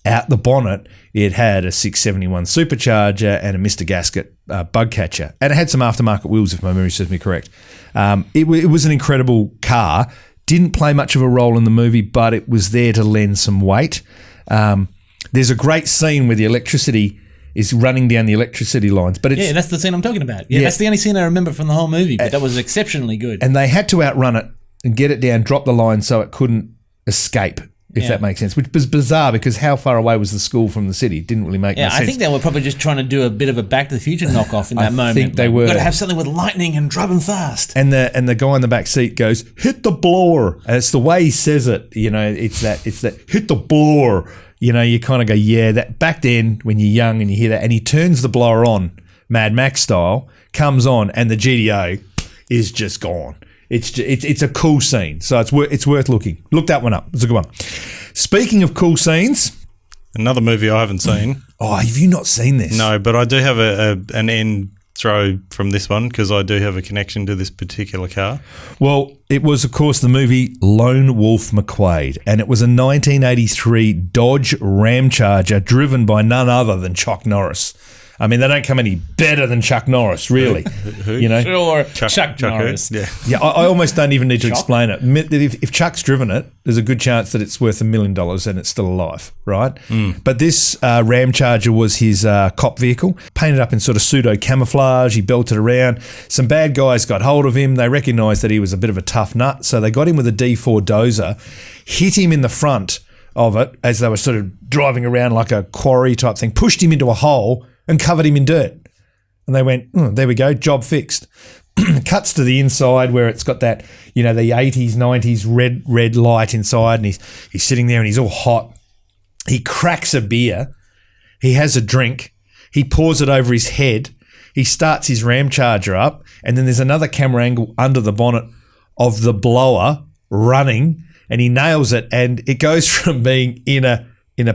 Out the bonnet, it had a 671 supercharger and a Mr. Gasket bug catcher. And it had some aftermarket wheels, if my memory serves me correct. It was an incredible car. Didn't play much of a role in the movie, but it was there to lend some weight. There's a great scene where the electricity is running down the electricity lines. But it's, that's the scene I'm talking about. Yeah, that's the only scene I remember from the whole movie, but that was exceptionally good. And they had to outrun it and get it down, drop the line so it couldn't escape. If that makes sense, which was bizarre because how far away was the school from the city? It didn't really make any sense. I think they were probably just trying to do a bit of a Back to the Future knockoff in that moment. I think they were. Got to have something with lightning and driving fast. And the guy in the back seat goes, "Hit the blower," and it's the way he says it. It's that hit the blower. You kind of go, yeah. That back then when you're young and you hear that, and he turns the blower on, Mad Max style, comes on, and the GTO is just gone. It's a cool scene, so it's worth looking. Look that one up. It's a good one. Speaking of cool scenes, another movie I haven't seen. Oh, have you not seen this? No, but I do have an end throw from this one because I do have a connection to this particular car. Well, it was, of course, the movie Lone Wolf McQuade, and it was a 1983 Dodge Ramcharger driven by none other than Chuck Norris. I mean, they don't come any better than Chuck Norris, really. Who? Sure, Chuck Norris. Yeah. I almost don't even need to explain it. If Chuck's driven it, there's a good chance that it's worth $1 million and it's still alive, right? But this Ramcharger was his cop vehicle, painted up in sort of pseudo camouflage. He belted around. Some bad guys got hold of him. They recognised that he was a bit of a tough nut, so they got him with a D4 dozer, hit him in the front of it as they were sort of driving around like a quarry type thing, pushed him into a hole and covered him in dirt. And they went, there we go, job fixed. Cuts to the inside where it's got that, the 80s, 90s red light inside, and he's sitting there and he's all hot. He cracks a beer. He has a drink. He pours it over his head. He starts his Ramcharger up, and then there's another camera angle under the bonnet of the blower running, and he nails it, and it goes from being in a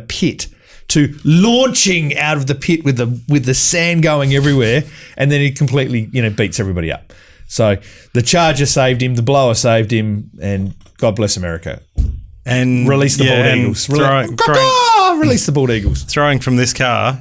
pit to launching out of the pit with the sand going everywhere, and then he completely beats everybody up. So the Charger saved him, the blower saved him, and God bless America. And Release the bald eagles. Release the bald eagles. Throwing from this car,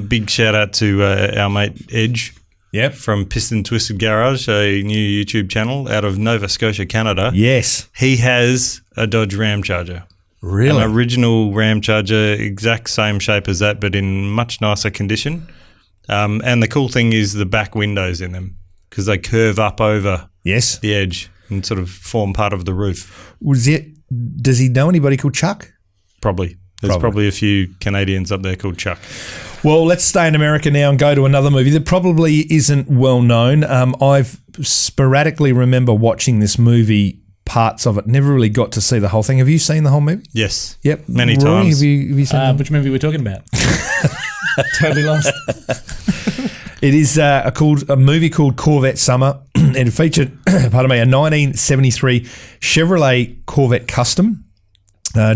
big shout out to our mate Edge. Yep. From Piston Twisted Garage, a new YouTube channel out of Nova Scotia, Canada. Yes. He has a Dodge Ram Charger. Really? An original Ram Charger, exact same shape as that, but in much nicer condition. And the cool thing is the back windows in them because they curve up over the edge and sort of form part of the roof. Does he know anybody called Chuck? Probably. There's probably a few Canadians up there called Chuck. Well, let's stay in America now and go to another movie that probably isn't well known. I've sporadically remember watching this movie, parts of it. Never really got to see the whole thing. Have you seen the whole movie? Yes. Yep. Many Rory, times. Have you seen which movie are we talking about? Totally lost. It is a movie called Corvette Summer. It featured, a 1973 Chevrolet Corvette Custom,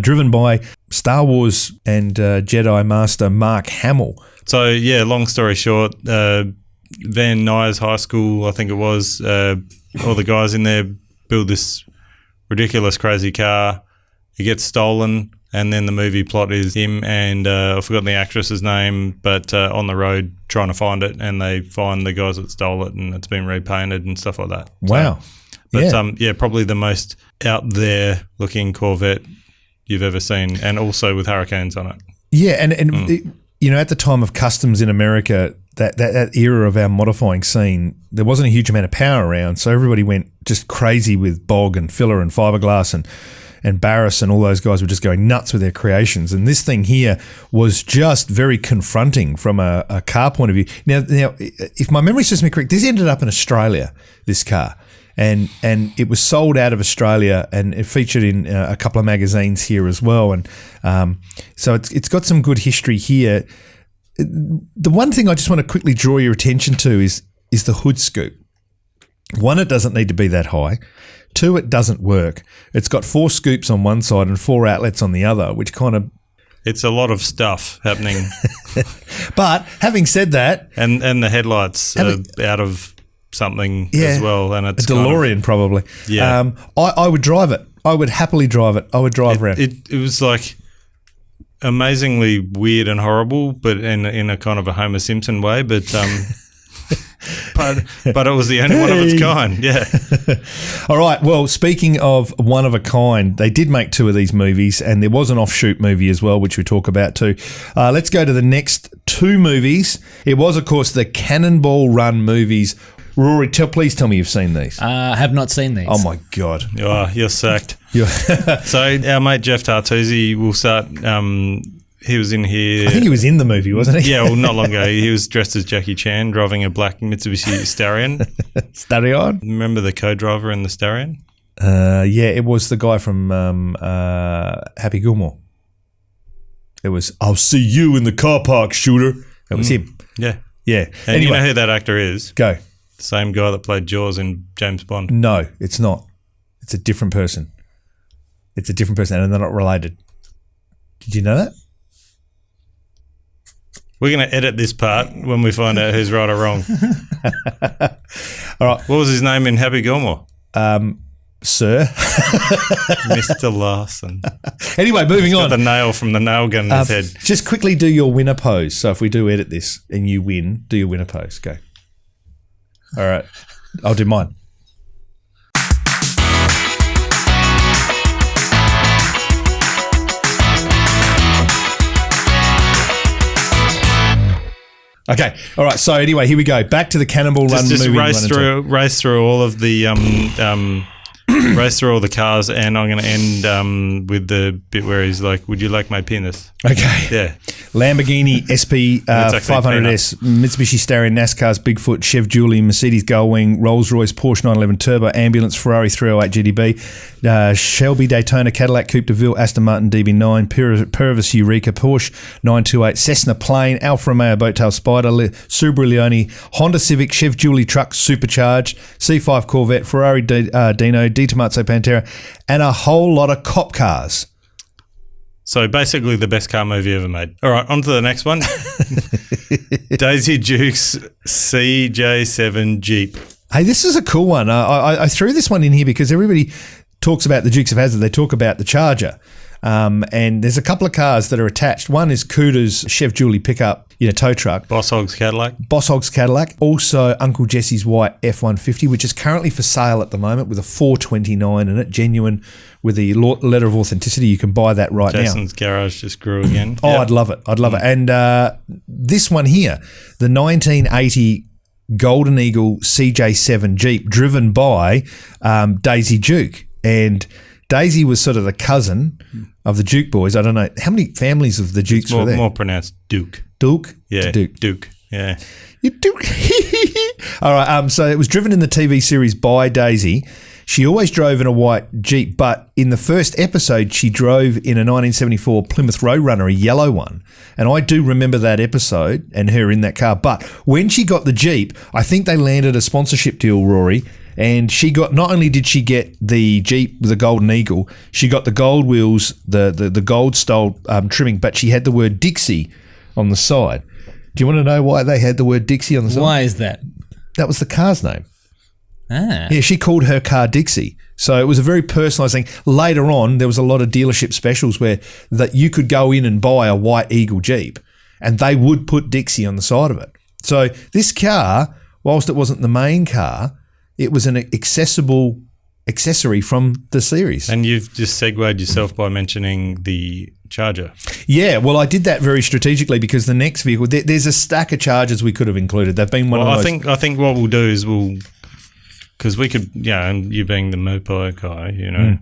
driven by Star Wars and Jedi Master Mark Hamill. So, yeah, long story short, Van Nuys High School, I think it was, all the guys in there build this ridiculous, crazy car. It gets stolen, and then the movie plot is him and I've forgotten the actress's name, but on the road trying to find it, and they find the guys that stole it, and it's been repainted and stuff like that. Wow. So, but probably the most out there looking Corvette you've ever seen, and also with hurricanes on it. Yeah, and at the time of customs in America, that era of our modifying scene, there wasn't a huge amount of power around, so everybody went just crazy with bog and filler and fiberglass and Barris and all those guys were just going nuts with their creations. And this thing here was just very confronting from a car point of view. Now, if my memory serves me correct, this ended up in Australia, this car. And it was sold out of Australia, and it featured in a couple of magazines here as well. And so it's got some good history here. The one thing I just want to quickly draw your attention to is the hood scoop. One, it doesn't need to be that high. Two, it doesn't work. It's got 4 scoops on one side and 4 outlets on the other, which kind of... It's a lot of stuff happening. But having said that... And the headlights are out of something as well. And it's a DeLorean probably. Yeah. I would drive it. I would happily drive it. I would drive around. It was like amazingly weird and horrible, but in a kind of a Homer Simpson way. But but it was the only one of its kind. Yeah. All right. Well, speaking of one of a kind, they did make 2 of these movies, and there was an offshoot movie as well, which we talk about too. Let's go to the next 2 movies. It was, of course, the Cannonball Run movies. Rory, please tell me you've seen these. I have not seen these. Oh, my God. Oh, you're sacked. So our mate Jeff Tartuzzi will start... he was in here... I think he was in the movie, wasn't he? Yeah, well, not long ago. He was dressed as Jackie Chan, driving a black Mitsubishi Starion. Starion? Remember the co-driver in the Starion? Yeah, it was the guy from Happy Gilmore. It was, I'll see you in the car park, shooter. That was him. Yeah. Yeah. And anyway, you know who that actor is? Go. The same guy that played Jaws in James Bond. No, it's not. It's a different person. It's a different person, and they're not related. Did you know that? We're going to edit this part when we find out who's right or wrong. All right. What was his name in Happy Gilmore? Sir. Mr. Larson. Anyway, moving on. Got the nail from the nail gun in his head. Just quickly do your winner pose. So if we do edit this and you win, do your winner pose. Go. All right. I'll do mine. Okay. All right. So anyway, here we go. Back to the Cannonball Run movie. Just race through all of the race through all the cars, and I'm going to end with the bit where he's like, "Would you like my penis?" Okay. Yeah. Lamborghini SP 500S, Mitsubishi Starion, NASCAR's Bigfoot, Chev Julie, Mercedes Gullwing, Rolls-Royce, Porsche 911 Turbo, Ambulance, Ferrari 308 GTB, Shelby Daytona, Cadillac Coupe de Ville, Aston Martin DB9, Purvis Eureka, Porsche 928, Cessna Plane, Alfa Romeo Boattail Spider, Subaru Leone, Honda Civic, Chev Julie Truck Supercharged, C5 Corvette, Ferrari Dino, Di Tommaso Pantera, and a whole lot of cop cars. So basically the best car movie ever made. All right, on to the next one. Daisy Dukes CJ7 Jeep. Hey, this is a cool one. I threw this one in here because everybody talks about the Dukes of Hazzard, they talk about the Charger. And there's a couple of cars that are attached. One is Cooter's Chef Julie pickup, tow truck. Boss Hogg's Cadillac. Also, Uncle Jesse's white F-150, which is currently for sale at the moment with a 429 in it, genuine with the letter of authenticity. You can buy that right now. Jason's garage just grew again. Oh, yep. I'd love it. And this one here, the 1980 Golden Eagle CJ7 Jeep, driven by Daisy Duke. And Daisy was sort of the cousin of the Duke boys. I don't know. How many families of the Dukes were there? More pronounced Duke. Duke? Yeah. Duke. Yeah. You Duke. All right. So it was driven in the TV series by Daisy. She always drove in a white Jeep, but in the first episode, she drove in a 1974 Plymouth Roadrunner, a yellow one. And I do remember that episode and her in that car. But when she got the Jeep, I think they landed a sponsorship deal, Rory. And she got, not only did she get the Jeep with the Golden Eagle, she got the gold wheels, the gold style trimming, but she had the word Dixie on the side. Do you want to know why they had the word Dixie on the side? Why is that? That was the car's name. Ah. Yeah, she called her car Dixie. So it was a very personalised thing. Later on, there was a lot of dealership specials where that you could go in and buy a white Eagle Jeep and they would put Dixie on the side of it. So this car, whilst it wasn't the main car, it was an accessible accessory from the series. And you've just segued yourself by mentioning the Charger. Yeah, well, I did that very strategically because the next vehicle, there's a stack of Chargers we could have included. They've been one of the I think what we'll do is because we could, and you being the Mopo guy,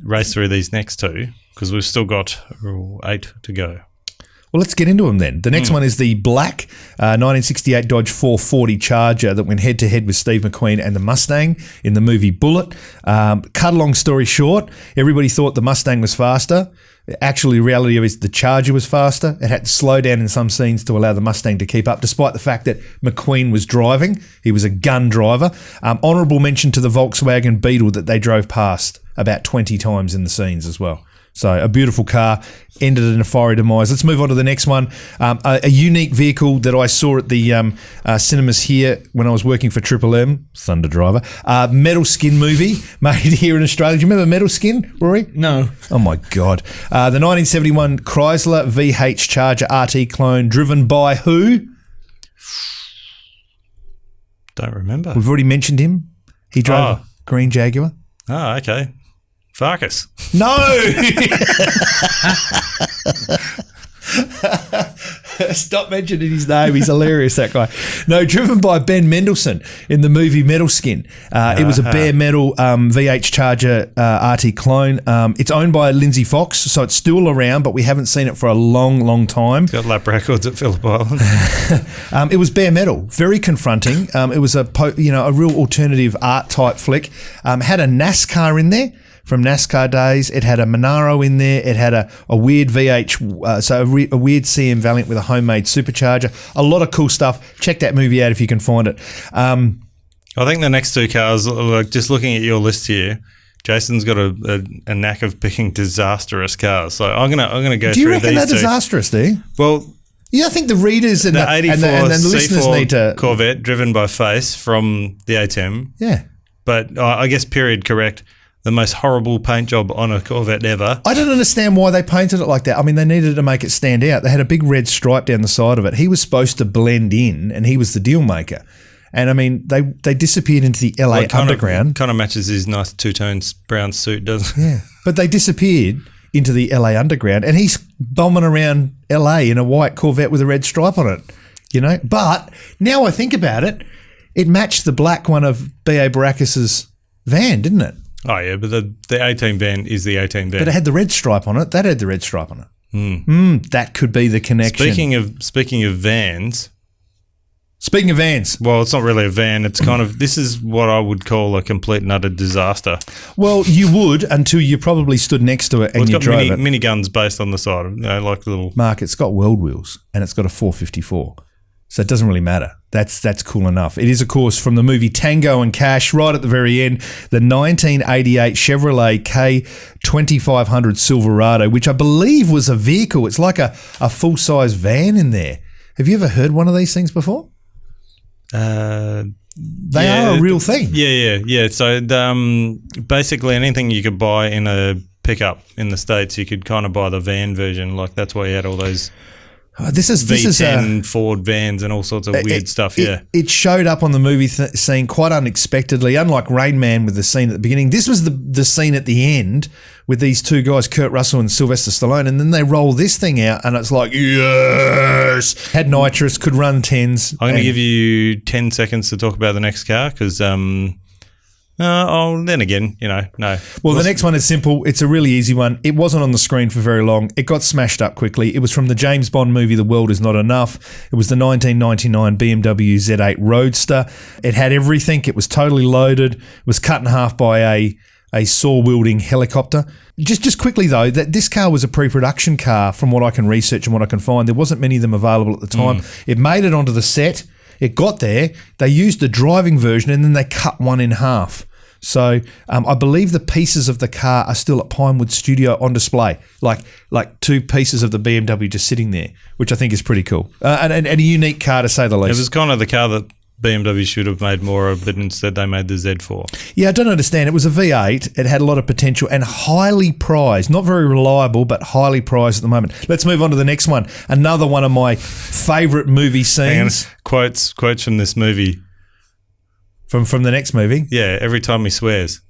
race through these next two because we've still got 8 to go. Well, let's get into them then. The next one is the black 1968 Dodge 440 Charger that went head-to-head with Steve McQueen and the Mustang in the movie Bullet. Cut a long story short, everybody thought the Mustang was faster. Actually, the reality is the Charger was faster. It had to slow down in some scenes to allow the Mustang to keep up, despite the fact that McQueen was driving. He was a gun driver. Honourable mention to the Volkswagen Beetle that they drove past about 20 times in the scenes as well. So a beautiful car, ended in a fiery demise. Let's move on to the next one. A unique vehicle that I saw at the cinemas here when I was working for Triple M, Thunder Driver. Metal Skin movie made here in Australia. Do you remember Metal Skin, Rory? No. Oh my God. The 1971 Chrysler VH Charger RT clone driven by who? Don't remember. We've already mentioned him. He drove a green Jaguar. Oh, okay. Farkas. No! Stop mentioning his name. He's hilarious, that guy. No, driven by Ben Mendelsohn in the movie Metal Skin. It was a bare metal VH Charger RT clone. It's owned by Lindsay Fox, so it's still around, but we haven't seen it for a long, long time. Got lap records at Phillip Island. It was bare metal, very confronting. It was a real alternative art type flick. Had a NASCAR in there. From NASCAR days, it had a Monaro in there. It had a weird VH, a weird CM Valiant with a homemade supercharger. A lot of cool stuff. Check that movie out if you can find it. I think the next two cars, like just looking at your list here, Jason's got a knack of picking disastrous cars. So I'm gonna go through these. Do you reckon they're disastrous, do you? Well, yeah, I think the readers and the 84 and the listeners C4 need to Corvette driven by Face from the ATM. Yeah, but I guess period correct. The most horrible paint job on a Corvette ever. I don't understand why they painted it like that. I mean, they needed to make it stand out. They had a big red stripe down the side of it. He was supposed to blend in, and he was the deal maker. And, I mean, they disappeared into the LA underground. Kind of matches his nice two-tone brown suit, doesn't it? Yeah, but they disappeared into the LA underground, and he's bombing around LA in a white Corvette with a red stripe on it, But now I think about it, it matched the black one of B.A. Baracus's van, didn't it? Oh, yeah, but the 18 van is the 18 van. But it had the red stripe on it. That had the red stripe on it. That could be the connection. Speaking of vans. Speaking of vans. Well, it's not really a van. It's kind of, this is what I would call a complete and utter disaster. Well, you would until you probably stood next to it and you drove it. It's got mini guns based on the side of, like little. Mark, it's got world wheels and it's got a 454. So it doesn't really matter. That's cool enough. It is, of course, from the movie Tango and Cash, right at the very end, the 1988 Chevrolet K2500 Silverado, which I believe was a vehicle. It's like a full-size van in there. Have you ever heard one of these things before? Yeah, They are a real thing. Yeah. So basically anything you could buy in a pickup in the States, you could kind of buy the van version. Like that's why you had all those This is V10 Ford vans and all sorts of weird stuff. It showed up on the movie scene quite unexpectedly. Unlike Rain Man with the scene at the beginning, this was the scene at the end with these two guys, Kurt Russell and Sylvester Stallone, and then they roll this thing out, and it's like, yes, had nitrous, could run 10s. I'm going to give you 10 seconds to talk about the next car because. Then again, no. Well, the next one is simple. It's a really easy one. It wasn't on the screen for very long. It got smashed up quickly. It was from the James Bond movie The World Is Not Enough. It was the 1999 BMW Z8 Roadster. It had everything. It was totally loaded. It was cut in half by a saw-wielding helicopter. Just quickly, though, that this car was a pre-production car from what I can research and what I can find. There wasn't many of them available at the time. It made it onto the set. It got there. They used the driving version and then they cut one in half. So I believe the pieces of the car are still at Pinewood Studio on display, like two pieces of the BMW just sitting there, which I think is pretty cool. And a unique car to say the least. It was kind of the car that BMW should have made more of, but instead they made the Z4. Yeah, I don't understand. It was a V8. It had a lot of potential and highly prized. Not very reliable, but highly prized at the moment. Let's move on to the next one. Another one of my favourite movie scenes. Quotes from this movie. From the next movie? Yeah, every time he swears.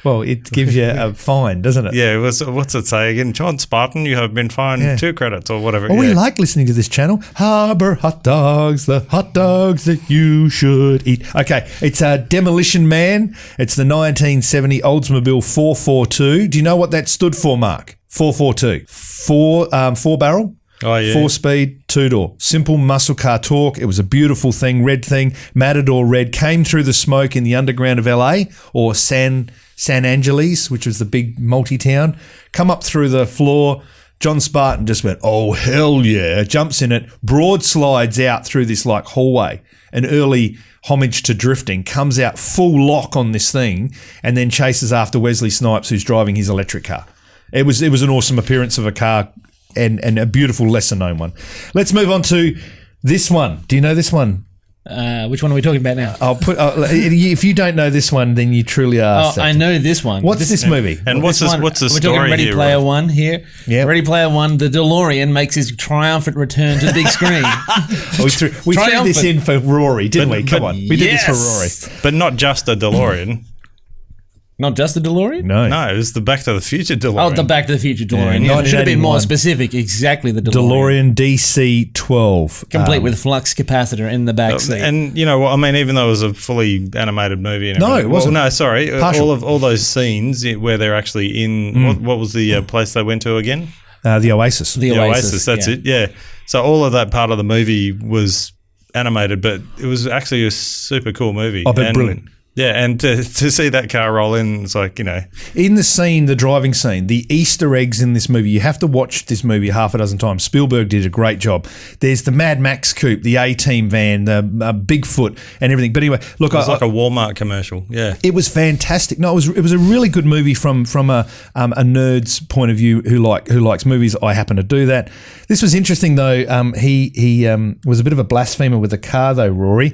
Well, it gives you a fine, doesn't it? Yeah, what's it say again? John Spartan, you have been fined 2 credits or whatever. Oh, we like listening to this channel. Harbour hot dogs, the hot dogs that you should eat. Okay, it's Demolition Man. It's the 1970 Oldsmobile 442. Do you know what that stood for, Mark? 442. 4 barrel? Oh, yeah. 4-speed, 2-door. Simple muscle car torque. It was a beautiful thing, red thing. Matador red came through the smoke in the underground of LA or San Angeles, which was the big multi-town. Come up through the floor. John Spartan just went, oh, hell yeah. Jumps in it, broad slides out through this like hallway. An early homage to drifting, comes out full lock on this thing and then chases after Wesley Snipes, who's driving his electric car. It was an awesome appearance of a car. And a beautiful, lesser-known one. Let's move on to this one. Do you know this one? Which one are we talking about now? If you don't know this one, then you truly are. I know this one. What's this movie? And what's the story? We're talking Ready here, Player right? One here. Yep. Ready Player One, the DeLorean makes his triumphant return to the big screen. we threw this in for Rory, didn't we? Come on. We did this for Rory. But not just a DeLorean. Not just the DeLorean? No, it was the Back to the Future DeLorean. Oh, the Back to the Future DeLorean. Yeah, It should have been more 1981. specific. Exactly the DeLorean. DeLorean DC-12. Complete with flux capacitor in the back seat. And you know what I mean? Even though it was a fully animated movie, and No, everything. it wasn't. Well, no, sorry. Partial. All those scenes where they're actually in. What was the place they went to again? The Oasis. The Oasis. That's it. Yeah. So all of that part of the movie was animated, but it was actually a super cool movie. Oh, but brilliant. Yeah, and to see that car roll in, it's like, In the scene, the driving scene, the Easter eggs in this movie, you have to watch this movie half a dozen times. Spielberg did a great job. There's the Mad Max coupe, the A-Team van, the Bigfoot and everything. But anyway, look, it was like a Walmart commercial. Yeah. It was fantastic. No, it was a really good movie from a nerd's point of view who likes movies. I happen to do that. This was interesting though. He was a bit of a blasphemer with the car though, Rory.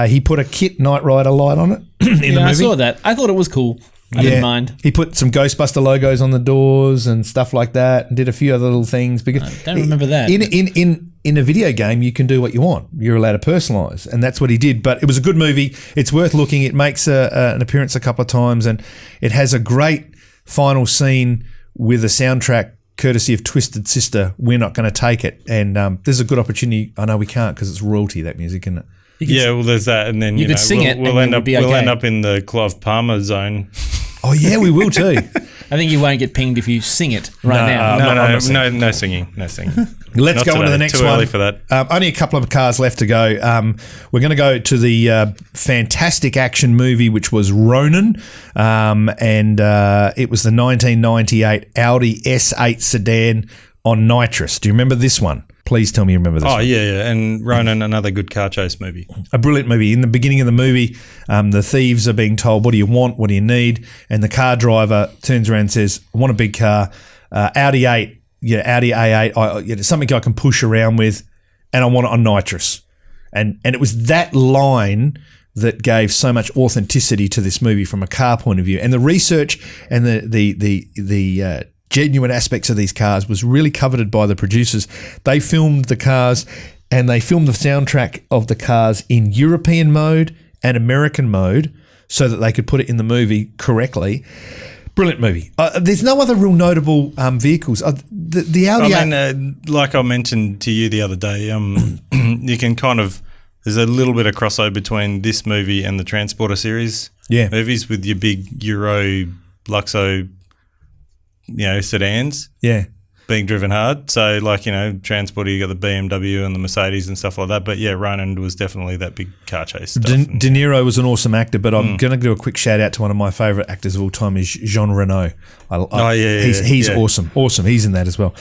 He put a Kit Knight Rider light on it. In the movie. I saw that. I thought it was cool. I didn't mind. He put some Ghostbuster logos on the doors and stuff like that, and did a few other little things. Because I don't remember that. In a video game, you can do what you want. You're allowed to personalise, and that's what he did. But it was a good movie. It's worth looking. It makes an appearance a couple of times, and it has a great final scene with a soundtrack courtesy of Twisted Sister. We're Not Going to Take It, and there's a good opportunity. I know we can't because it's royalty, that music, isn't it? Yeah, well, there's that, and then you could sing it, We'll and end up in the Clive Palmer zone. Oh yeah, we will too. I think you won't get pinged if you sing it now. No singing. Let's go on to the next Too one. early for that. Only a couple of cars left to go. We're going to go to the fantastic action movie, which was Ronin, and it was the 1998 Audi S8 sedan on nitrous. Do you remember this one? Please tell me you remember this one. Oh, yeah. And Ronin, another good car chase movie. A brilliant movie. In the beginning of the movie, the thieves are being told, what do you want? What do you need? And the car driver turns around and says, I want a big car. Audi 8, Audi A8, something I can push around with, and I want it on nitrous. And it was that line that gave so much authenticity to this movie from a car point of view. And the research and the genuine aspects of these cars was really coveted by the producers. They filmed the cars and they filmed the soundtrack of the cars in European mode and American mode so that they could put it in the movie correctly. Brilliant movie. There's no other real notable vehicles. The Audi... I mean, like I mentioned to you the other day, you can kind of... There's a little bit of crossover between this movie and the Transporter series movies with your big Euro Luxo, sedans. Yeah. Being driven hard. So, Transporter, you got the BMW and the Mercedes and stuff like that. But, Ronin was definitely that big car chase stuff. De Niro was an awesome actor, but I'm going to do a quick shout-out to one of my favourite actors of all time is Jean Reno. He's awesome. Awesome. He's in that as well.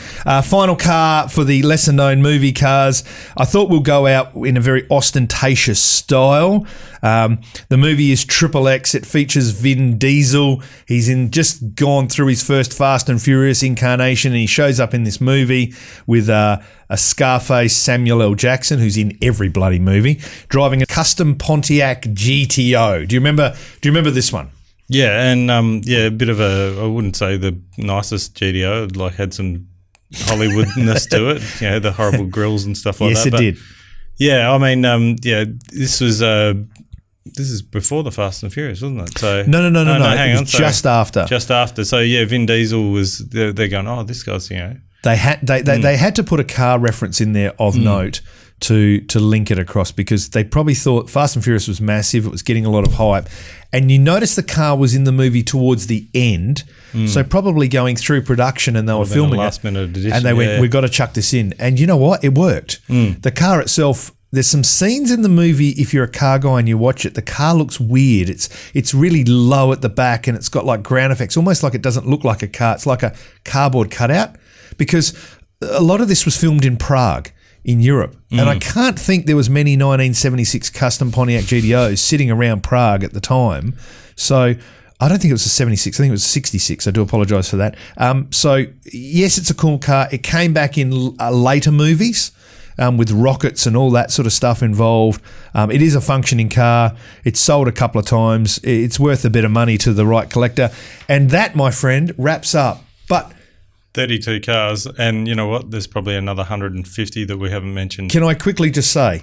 Final car for the lesser-known movie cars. I thought we'll go out in a very ostentatious style. The movie is Triple X. It features Vin Diesel. He's just gone through his first Fast and Furious incarnation, and he shows up in this movie with a Scarface Samuel L. Jackson, who's in every bloody movie, driving a custom Pontiac Gto. Do you remember this one? Yeah, and a bit of I wouldn't say the nicest GTO. It had some Hollywoodness to it. The horrible grills and stuff like that. Yes, it did. Yeah, I mean, this was. This is before the Fast and Furious, wasn't it? So no. Hang on, just after. Just after. So Vin Diesel was. They're going. Oh, this guy's. They had to put a car reference in there of note to link it across because they probably thought Fast and Furious was massive. It was getting a lot of hype, and you notice the car was in the movie towards the end, so probably going through production, and they were filming last minute edition, and they went, "We've got to chuck this in." And you know what? It worked. The car itself. There's some scenes in the movie, if you're a car guy and you watch it, the car looks weird. It's really low at the back and it's got like ground effects, almost like it doesn't look like a car. It's like a cardboard cutout because a lot of this was filmed in Prague in Europe. And I can't think there was many 1976 custom Pontiac GTOs sitting around Prague at the time. So I don't think it was a 76. I think it was a 66. I do apologise for that. So yes, it's a cool car. It came back in later movies. With rockets and all that sort of stuff involved. It is a functioning car. It's sold a couple of times. It's worth a bit of money to the right collector. And that, my friend, wraps up. But 32 cars, and you know what? There's probably another 150 that we haven't mentioned. Can I quickly just say,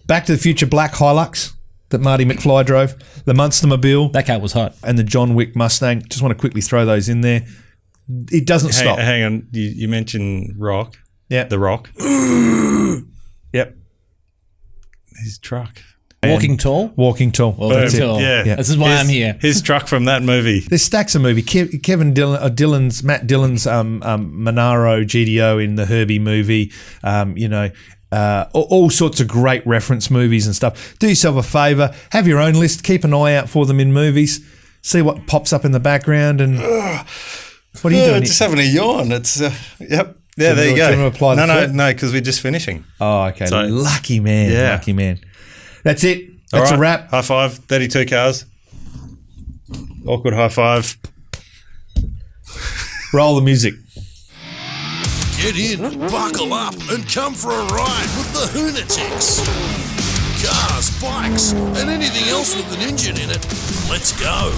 Back to the Future Black Hilux that Marty McFly drove, the Munstermobile. That car was hot. And the John Wick Mustang. Just want to quickly throw those in there. It doesn't stop. Hang on. You mentioned Rock. Yeah. The Rock. Yep. His truck. Walking Tall? Walking Tall. Walking Tall. Yeah. This is why I'm here. His truck from that movie. There's stacks of movie. Matt Dillon's Monaro GTO in the Herbie movie. All sorts of great reference movies and stuff. Do yourself a favour. Have your own list. Keep an eye out for them in movies. See what pops up in the background. And what are you doing? Just having a yawn. It's yep. Yeah, there you go. Do you want to apply No, because we're just finishing. Oh, okay. So, lucky man. Yeah. Lucky man. That's it. That's a wrap. High five. 32 cars. Awkward high five. Roll the music. Get in, buckle up, and come for a ride with the Hoonatics. Cars, bikes, and anything else with an engine in it. Let's go.